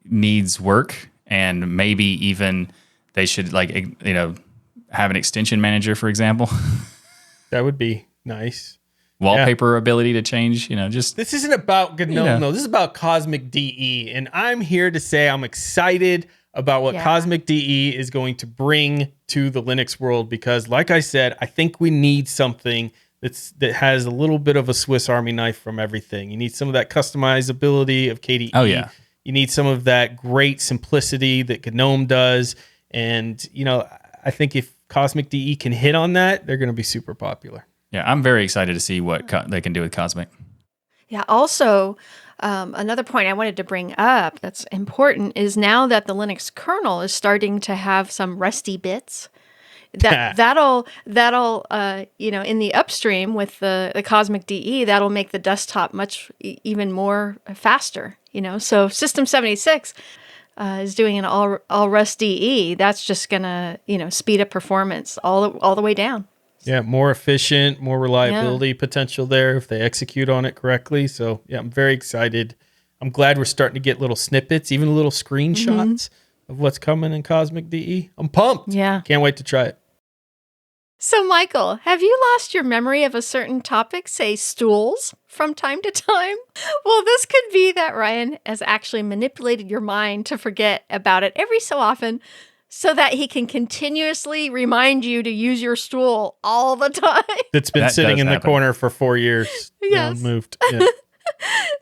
needs work, and maybe even they should have an extension manager, for example. That would be nice. Wallpaper ability to change, just... This isn't about GNOME, though. This is about Cosmic DE. And I'm here to say I'm excited about what Cosmic DE is going to bring to the Linux world, because, like I said, I think we need something that has a little bit of a Swiss Army knife from everything. You need some of that customizability of KDE. Oh, yeah. You need some of that great simplicity that GNOME does. And, I think if Cosmic DE can hit on that, they're going to be super popular. Yeah, I'm very excited to see what they can do with Cosmic. Yeah, also, another point I wanted to bring up that's important is now that the Linux kernel is starting to have some rusty bits, that'll in the upstream with the Cosmic DE, that'll make the desktop much even more faster. So System 76 is doing an all Rust DE. That's just gonna speed up performance all the way down. Yeah, more efficient, more reliability potential there if they execute on it correctly. So yeah, I'm very excited. I'm glad we're starting to get little snippets, even little screenshots of what's coming in Cosmic DE. I'm pumped. Yeah. Can't wait to try it. So, Michael, have you lost your memory of a certain topic, say stools, from time to time? Well, this could be that Ryan has actually manipulated your mind to forget about it every so often so that he can continuously remind you to use your stool all the time. It's been sitting in the corner for 4 years. Yes. Moved. Yeah.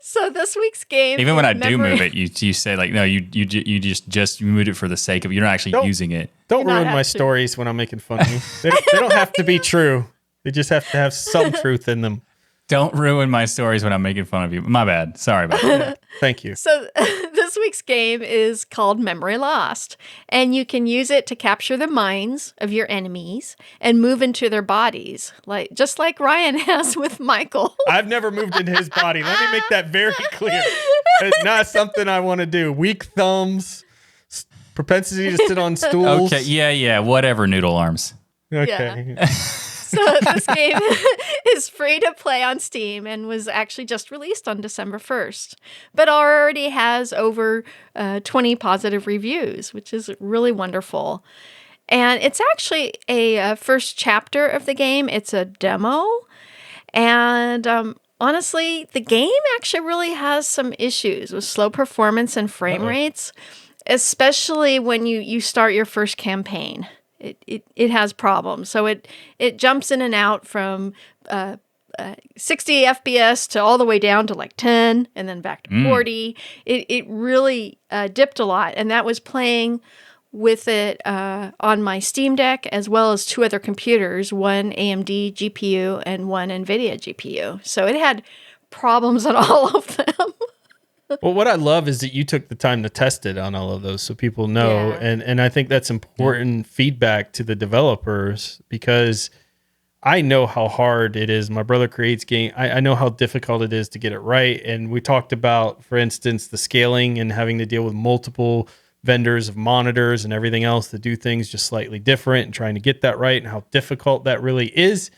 So this week's game... Even when I do move it, you say like, no, you just moved it for the sake of, you're not actually using it. Don't ruin my stories when I'm making fun of you. They don't have to be true. They just have to have some truth in them. Don't ruin my stories when I'm making fun of you. My bad. Sorry about that. Thank you. So this week's game is called Memory Lost, and you can use it to capture the minds of your enemies and move into their bodies, just like Ryan has with Michael. I've never moved into his body. Let me make that very clear. It's not something I want to do. Weak thumbs, propensity to sit on stools. Okay, yeah, whatever, noodle arms. Okay. Yeah. So this game is free to play on Steam and was actually just released on December 1st, but already has over 20 positive reviews, which is really wonderful. And it's actually a first chapter of the game. It's a demo. And honestly, the game actually really has some issues with slow performance and frame rates, especially when you start your first campaign. It has problems. So it jumps in and out from 60 FPS to all the way down to like 10 and then back to 40. It really dipped a lot. And that was playing with it on my Steam Deck as well as 2 other computers, one AMD GPU and one NVIDIA GPU. So it had problems on all of them. Well, what I love is that you took the time to test it on all of those so people know. Yeah. And I think that's important feedback to the developers, because I know how hard it is. My brother creates games. I know how difficult it is to get it right. And we talked about, for instance, the scaling and having to deal with multiple vendors of monitors and everything else that do things just slightly different, and trying to get that right and how difficult that really is.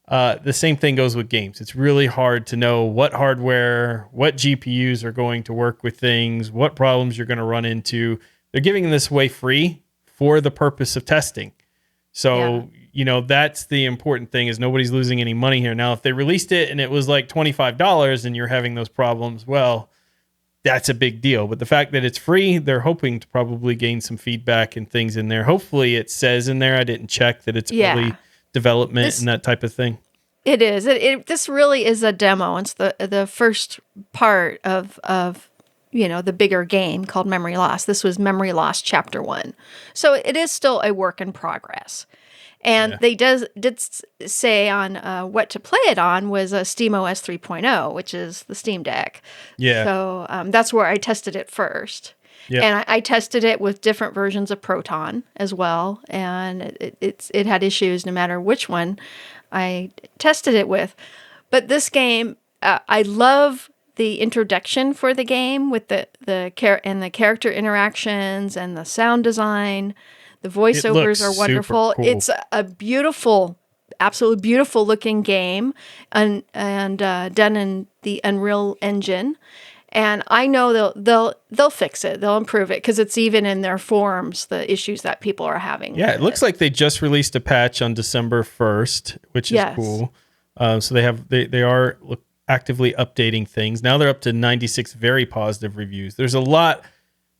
The same thing goes with games. It's really hard to know what hardware, what GPUs are going to work with things, what problems you're going to run into. They're giving this away free for the purpose of testing. So, that's the important thing, is nobody's losing any money here. Now, if they released it and it was like $25 and you're having those problems, well, that's a big deal. But the fact that it's free, they're hoping to probably gain some feedback and things in there. Hopefully it says in there, I didn't check that it's early development and that type of thing. It is. This really is a demo. It's the first part of the bigger game called Memory Loss. This was Memory Loss Chapter 1. So it is still a work in progress. And they did say on what to play it on was a SteamOS 3.0, which is the Steam Deck. Yeah. So that's where I tested it first. Yep. And I tested it with different versions of Proton as well. And it had issues no matter which one I tested it with. But this game, I love the introduction for the game with the character interactions and the sound design. The voiceovers are wonderful. Cool. It's a beautiful, absolutely beautiful looking game and done in the Unreal Engine. And I know they'll fix it. They'll improve it because it's even in their forums, the issues that people are having. Yeah, it looks like they just released a patch on December 1st, which is cool. So they are actively updating things. Now they're up to 96 very positive reviews. There's a lot.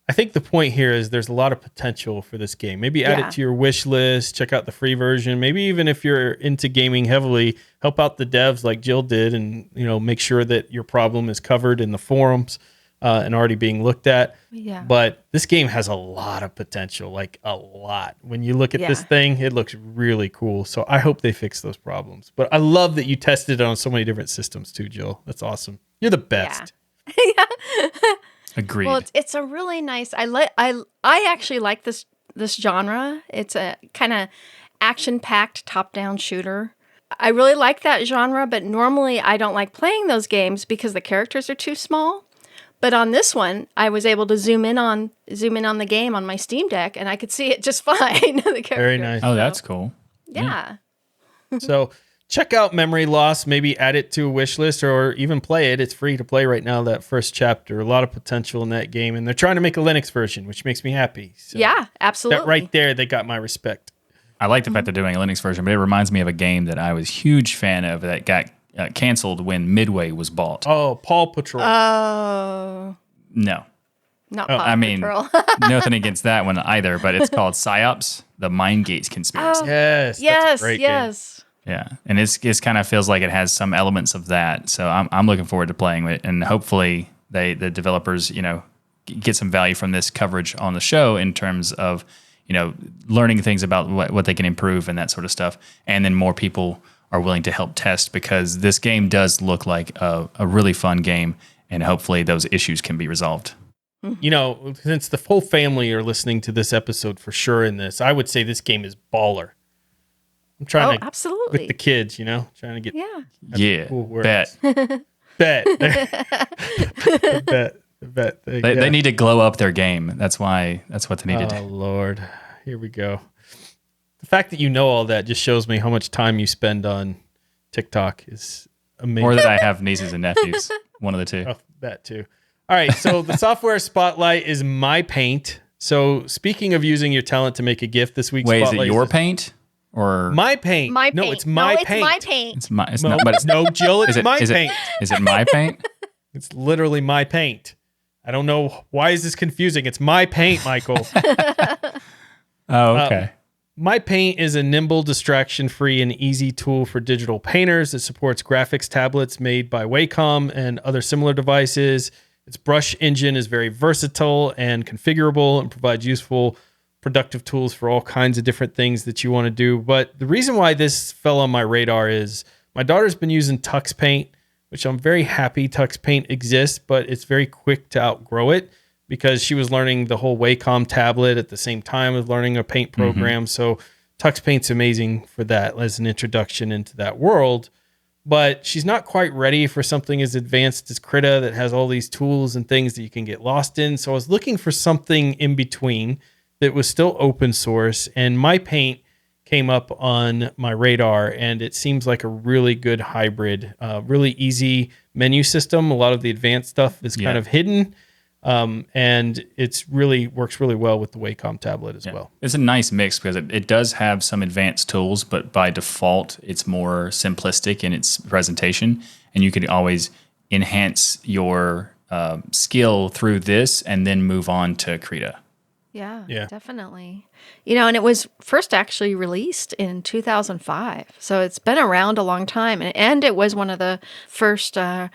I think the point here is there's a lot of potential for this game. Maybe add it to your wish list, check out the free version. Maybe even if you're into gaming heavily, help out the devs like Jill did and, make sure that your problem is covered in the forums and already being looked at. Yeah. But this game has a lot of potential, like a lot. When you look at this thing, it looks really cool. So I hope they fix those problems. But I love that you tested it on so many different systems too, Jill. That's awesome. You're the best. Yeah. Agreed. Well, it's a really nice. I actually like this genre. It's a kind of action-packed top-down shooter. I really like that genre, but normally I don't like playing those games because the characters are too small. But on this one, I was able to zoom in on the game on my Steam Deck, and I could see it just fine. The character. Very nice. Oh, that's cool. Yeah. So check out Memory Loss, maybe add it to a wish list or even play it. It's free to play right now, that first chapter. A lot of potential in that game. And they're trying to make a Linux version, which makes me happy. So yeah, absolutely. that right there, they got my respect. I like the fact they're doing a Linux version, but it reminds me of a game that I was a huge fan of that got canceled when Midway was bought. Oh, Paw Patrol. Oh. No. Not Paw Patrol. Nothing against that one either, but it's called PsyOps, the Mind Gates Conspiracy. Yes. That's a great game. Yeah, and it's kind of feels like it has some elements of that. So I'm looking forward to playing it, and hopefully the developers get some value from this coverage on the show in terms of learning things about what they can improve and that sort of stuff, and then more people are willing to help test because this game does look like a really fun game, and hopefully those issues can be resolved. Since the whole family are listening to this episode for sure in this, I would say this game is baller. I'm trying to absolutely with the kids, trying to get Cool bet. Bet. They need to glow up their game. That's what they need to do. Oh Lord, here we go. The fact that you know all that just shows me how much time you spend on TikTok is amazing. Or that I have nieces and nephews. One of the two. Oh, that too. All right, so the software spotlight is MyPaint. So speaking of using your talent to make a GIF, this week's Wait, spotlight is it your paint? Or MyPaint? MyPaint. No, it's MyPaint. It's not, but it's no, Jill. It's MyPaint. Is it MyPaint? It's literally MyPaint. I don't know why is this confusing. It's MyPaint, Michael. Oh, okay. MyPaint is a nimble, distraction-free, and easy tool for digital painters. It supports graphics tablets made by Wacom and other similar devices. Its brush engine is very versatile and configurable and provides useful productive tools for all kinds of different things that you want to do. But the reason why this fell on my radar is my daughter's been using TuxPaint, which I'm very happy TuxPaint exists, but it's very quick to outgrow it because she was learning the whole Wacom tablet at the same time as learning a paint program. So TuxPaint's amazing for that as an introduction into that world. But she's not quite ready for something as advanced as Krita that has all these tools and things that you can get lost in. So I was looking for something in between that was still open source, and MyPaint came up on my radar, and it seems like a really good hybrid, really easy menu system. A lot of the advanced stuff is kind of hidden, and it's really works really well with the Wacom tablet as well. It's a nice mix because it does have some advanced tools, but by default, it's more simplistic in its presentation, and you can always enhance your skill through this and then move on to Krita. Yeah, definitely. And it was first actually released in 2005. So it's been around a long time. And it was one of the first raster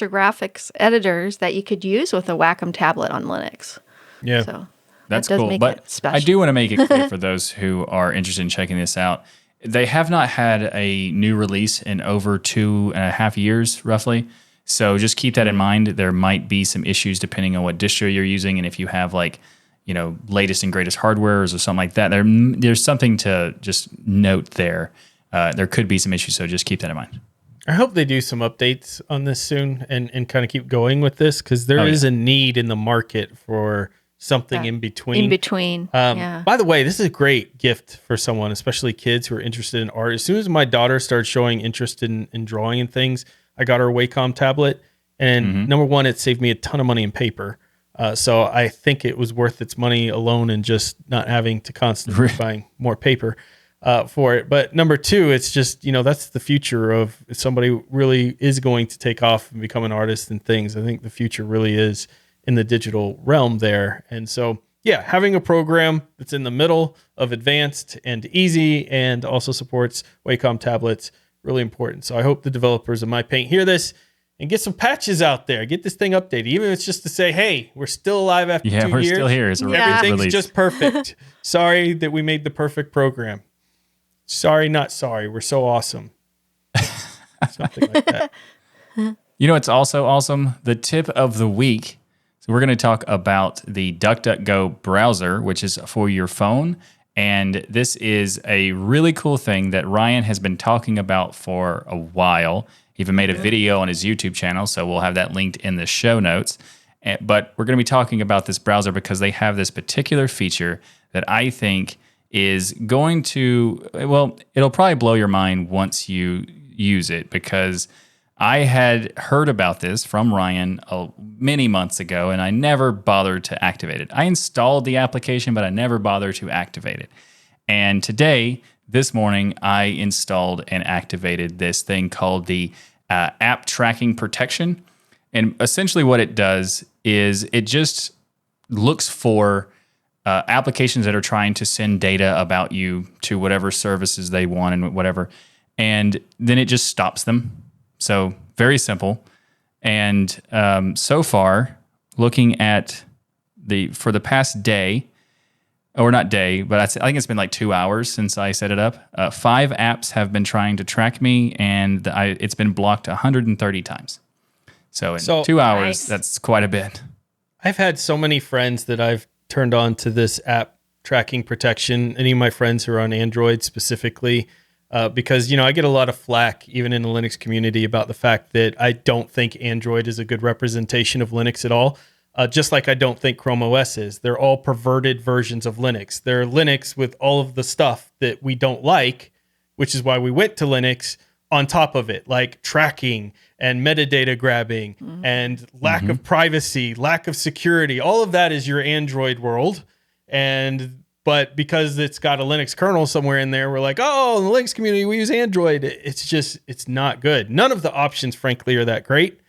graphics editors that you could use with a Wacom tablet on Linux. Yeah. So That's that does cool. make But it special. I do want to make it clear for those who are interested in checking this out. They have not had a new release in over 2.5 years, roughly. So just keep that in mind. There might be some issues depending on what distro you're using. And if you have latest and greatest hardwares or something like that, there's something to just note there. There could be some issues, so just keep that in mind. I hope they do some updates on this soon and kind of keep going with this, because there is a need in the market for something in between. In between, yeah. By the way, this is a great gift for someone, especially kids who are interested in art. As soon as my daughter started showing interest in drawing and things, I got her a Wacom tablet. And number one, it saved me a ton of money in paper. So I think it was worth its money alone and just not having to constantly buying more paper for it. But number two, it's just, that's the future of if somebody really is going to take off and become an artist and things. I think the future really is in the digital realm there. And so, yeah, having a program that's in the middle of advanced and easy and also supports Wacom tablets, really important. So I hope the developers of MyPaint hear this and get some patches out there. Get this thing updated. Even if it's just to say, hey, we're still alive after 2 years. Yeah, we're still here. It's a Everything's release. just perfect. Sorry that we made the perfect program. Sorry, not sorry. We're so awesome. Something like that. It's also awesome? The tip of the week. So we're going to talk about the DuckDuckGo browser, which is for your phone. And this is a really cool thing that Ryan has been talking about for a while. He even made a video on his YouTube channel, so we'll have that linked in the show notes. But we're going to be talking about this browser because they have this particular feature that I think is going to, it'll probably blow your mind once you use it, because I had heard about this from Ryan many months ago, and I never bothered to activate it. I installed the application, but I never bothered to activate it. And this morning, I installed and activated this thing called the app tracking protection. And essentially what it does is it just looks for applications that are trying to send data about you to whatever services they want and whatever. And then it just stops them. So very simple. And so far, looking at for the past day, or not day, but I think it's been like 2 hours since I set it up. 5 apps have been trying to track me, and it's been blocked 130 times. So in 2 hours, nice. That's quite a bit. I've had so many friends that I've turned on to this app tracking protection. Any of my friends who are on Android specifically, because, I get a lot of flack, even in the Linux community, about the fact that I don't think Android is a good representation of Linux at all. Just like I don't think Chrome OS is. They're all perverted versions of Linux. They're Linux with all of the stuff that we don't like, which is why we went to Linux on top of it, like tracking and metadata grabbing and lack of privacy, lack of security. All of that is your Android world. But because it's got a Linux kernel somewhere in there, we're like, oh, in the Linux community, we use Android. It's not good. None of the options, frankly, are that great.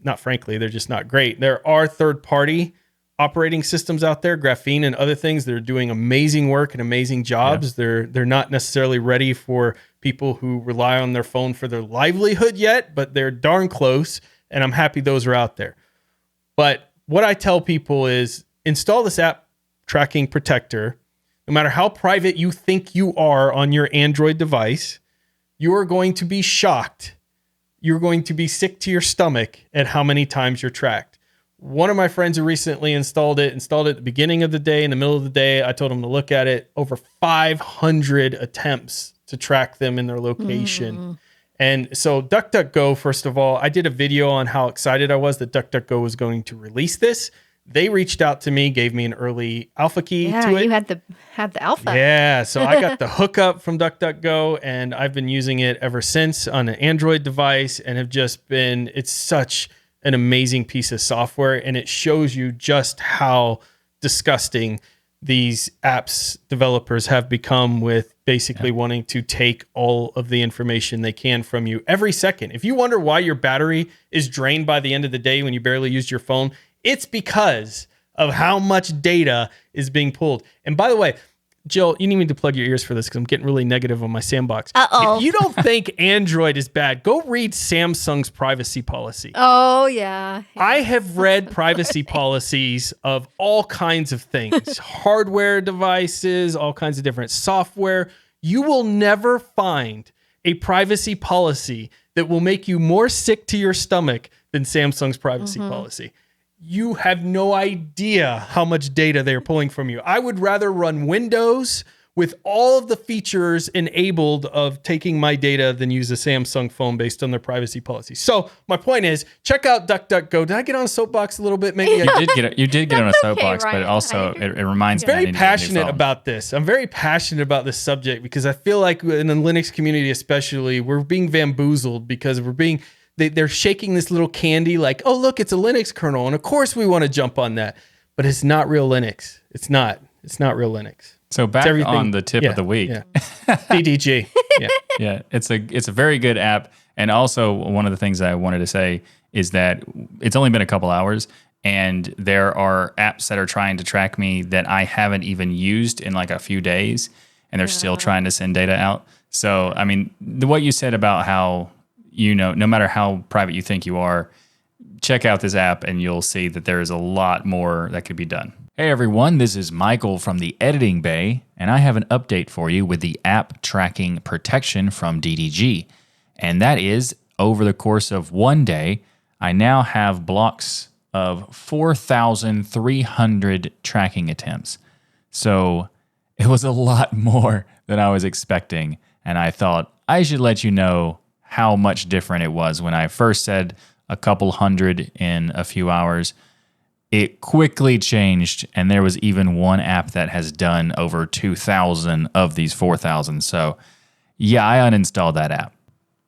Not frankly, they're just not great. There are third-party operating systems out there, Graphene and other things, that are doing amazing work and amazing jobs. Yeah. They're not necessarily ready for people who rely on their phone for their livelihood yet, but they're darn close, and I'm happy those are out there. But what I tell people is install this app tracking protector. No matter how private you think you are on your Android device, you are going to be shocked. You're going to be sick to your stomach at how many times you're tracked. One of my friends who recently installed it at the beginning of the day, in the middle of the day. I told him to look at it. Over 500 attempts to track them in their location. And so DuckDuckGo, first of all, I did a video on how excited I was that DuckDuckGo was going to release this. They reached out to me, gave me an early alpha key to it. Yeah, you had the alpha. Yeah, so I got the hookup from DuckDuckGo, and I've been using it ever since on an Android device, and it's such an amazing piece of software, and it shows you just how disgusting these apps developers have become with basically wanting to take all of the information they can from you every second. If you wonder why your battery is drained by the end of the day when you barely used your phone, it's because of how much data is being pulled. And by the way, Jill, you need me to plug your ears for this because I'm getting really negative on my sandbox. Uh-oh. If you don't think Android is bad, go read Samsung's privacy policy. Oh, yeah. I have read privacy policies of all kinds of things, hardware devices, all kinds of different software. You will never find a privacy policy that will make you more sick to your stomach than Samsung's privacy policy. You have no idea how much data they're pulling from you. I would rather run Windows with all of the features enabled of taking my data than use a Samsung phone based on their privacy policy. So my point is, check out DuckDuckGo. Did I get on a soapbox a little bit? Maybe You did get on a soapbox, Ryan. but also it reminds me. I'm very passionate about this. I'm very passionate about this subject because I feel like in the Linux community especially, we're being bamboozled because they're shaking this little candy like, oh, look, it's a Linux kernel. And of course we want to jump on that. But it's not real Linux. It's not real Linux. So back on the tip of the week. Yeah. DDG. Yeah. Yeah, it's a very good app. And also one of the things I wanted to say is that it's only been a couple hours and there are apps that are trying to track me that I haven't even used in like a few days and they're still trying to send data out. So, I mean, what you said about how, no matter how private you think you are, check out this app and you'll see that there is a lot more that could be done. Hey everyone, this is Michael from the Editing Bay, and I have an update for you with the app tracking protection from DDG. And that is, over the course of one day, I now have blocks of 4,300 tracking attempts. So it was a lot more than I was expecting, and I thought I should let you know how much different it was. When I first said a couple hundred in a few hours, it quickly changed, and there was even one app that has done over 2,000 of these 4,000. So, yeah, I uninstalled that app.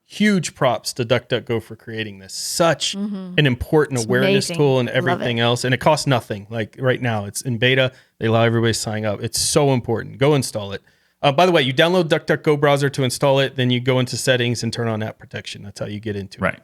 Huge props to DuckDuckGo for creating this. Such an important awareness tool and everything else. And it costs nothing. Like right now, it's in beta. They allow everybody to sign up. It's so important. Go install it. By the way, you download DuckDuckGo browser to install it. Then you go into settings and turn on app protection. That's how you get into it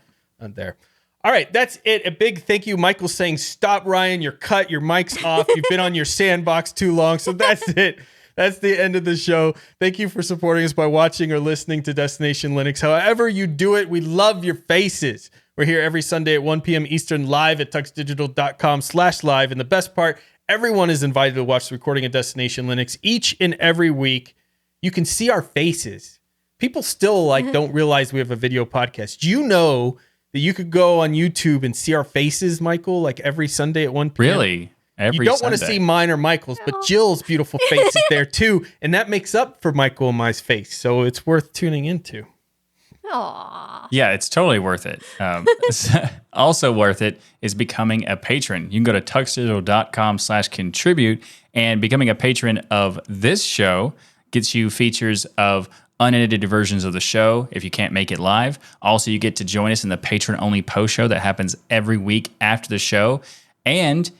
there. All right, that's it. A big thank you. Michael's saying, stop, Ryan. You're cut. Your mic's off. You've been on your sandbox too long. So that's it. That's the end of the show. Thank you for supporting us by watching or listening to Destination Linux. However you do it, we love your faces. We're here every Sunday at 1 p.m. Eastern live at tuxdigital.com/live. And the best part, everyone is invited to watch the recording of Destination Linux each and every week. You can see our faces. People still don't realize we have a video podcast. Do you know that you could go on YouTube and see our faces, Michael, like every Sunday at 1 p.m.? Really? You don't want to see mine or Michael's, but Jill's beautiful face is there too. And that makes up for Michael and my face. So it's worth tuning into. Aww. Yeah, it's totally worth it. Also worth it is becoming a patron. You can go to tuxdigital.com/contribute, and becoming a patron of this show gets you features of unedited versions of the show if you can't make it live. Also, you get to join us in the patron-only post show that happens every week after the show. And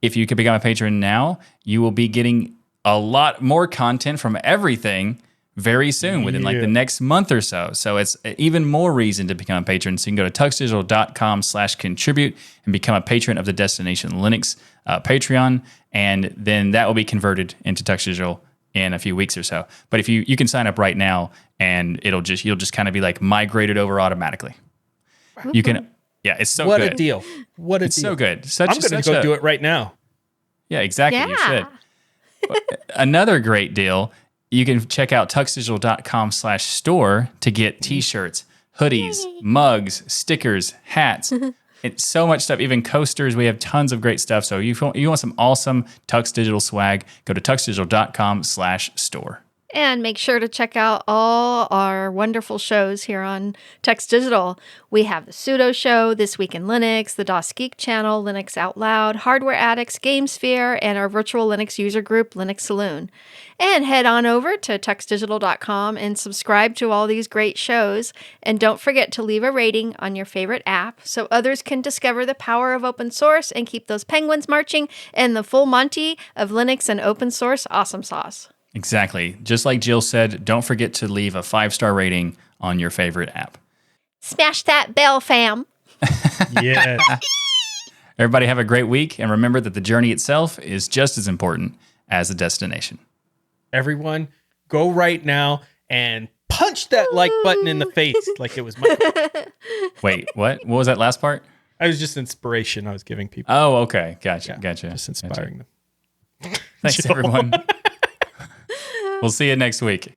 if you can become a patron now, you will be getting a lot more content from everything very soon, within like the next month or so. So it's even more reason to become a patron. So you can go to tuxdigital.com/contribute and become a patron of the Destination Linux Patreon. And then that will be converted into TuxDigital in a few weeks or so. But if you can sign up right now, and you'll just kind of be like migrated over automatically. You can, it's so what good. A deal. What a it's deal. so good. I'm going to go do it right now. Yeah, exactly. You should. Another great deal, you can check out tuxdigital.com/store to get t-shirts, hoodies, mugs, stickers, hats. It's so much stuff, even coasters. We have tons of great stuff. So you want some awesome Tux Digital swag, go to tuxdigital.com/store. And make sure to check out all our wonderful shows here on TuxDigital. We have the Pseudo Show, This Week in Linux, the DOS Geek channel, Linux Out Loud, Hardware Addicts, GameSphere, and our virtual Linux user group, Linux Saloon. And head on over to tuxdigital.com and subscribe to all these great shows. And don't forget to leave a rating on your favorite app so others can discover the power of open source and keep those penguins marching and the full Monty of Linux and open source awesome sauce. Exactly. Just like Jill said, don't forget to leave a 5-star rating on your favorite app. Smash that bell, fam. Yes. Everybody have a great week, and remember that the journey itself is just as important as the destination. Everyone, go right now and punch that like button in the face like it was my. Wait, what? What was that last part? I was just inspiration I was giving people. Oh, okay. Gotcha. Yeah, Gotcha. Just inspiring them. Thanks, Jill. everyone. We'll see you next week.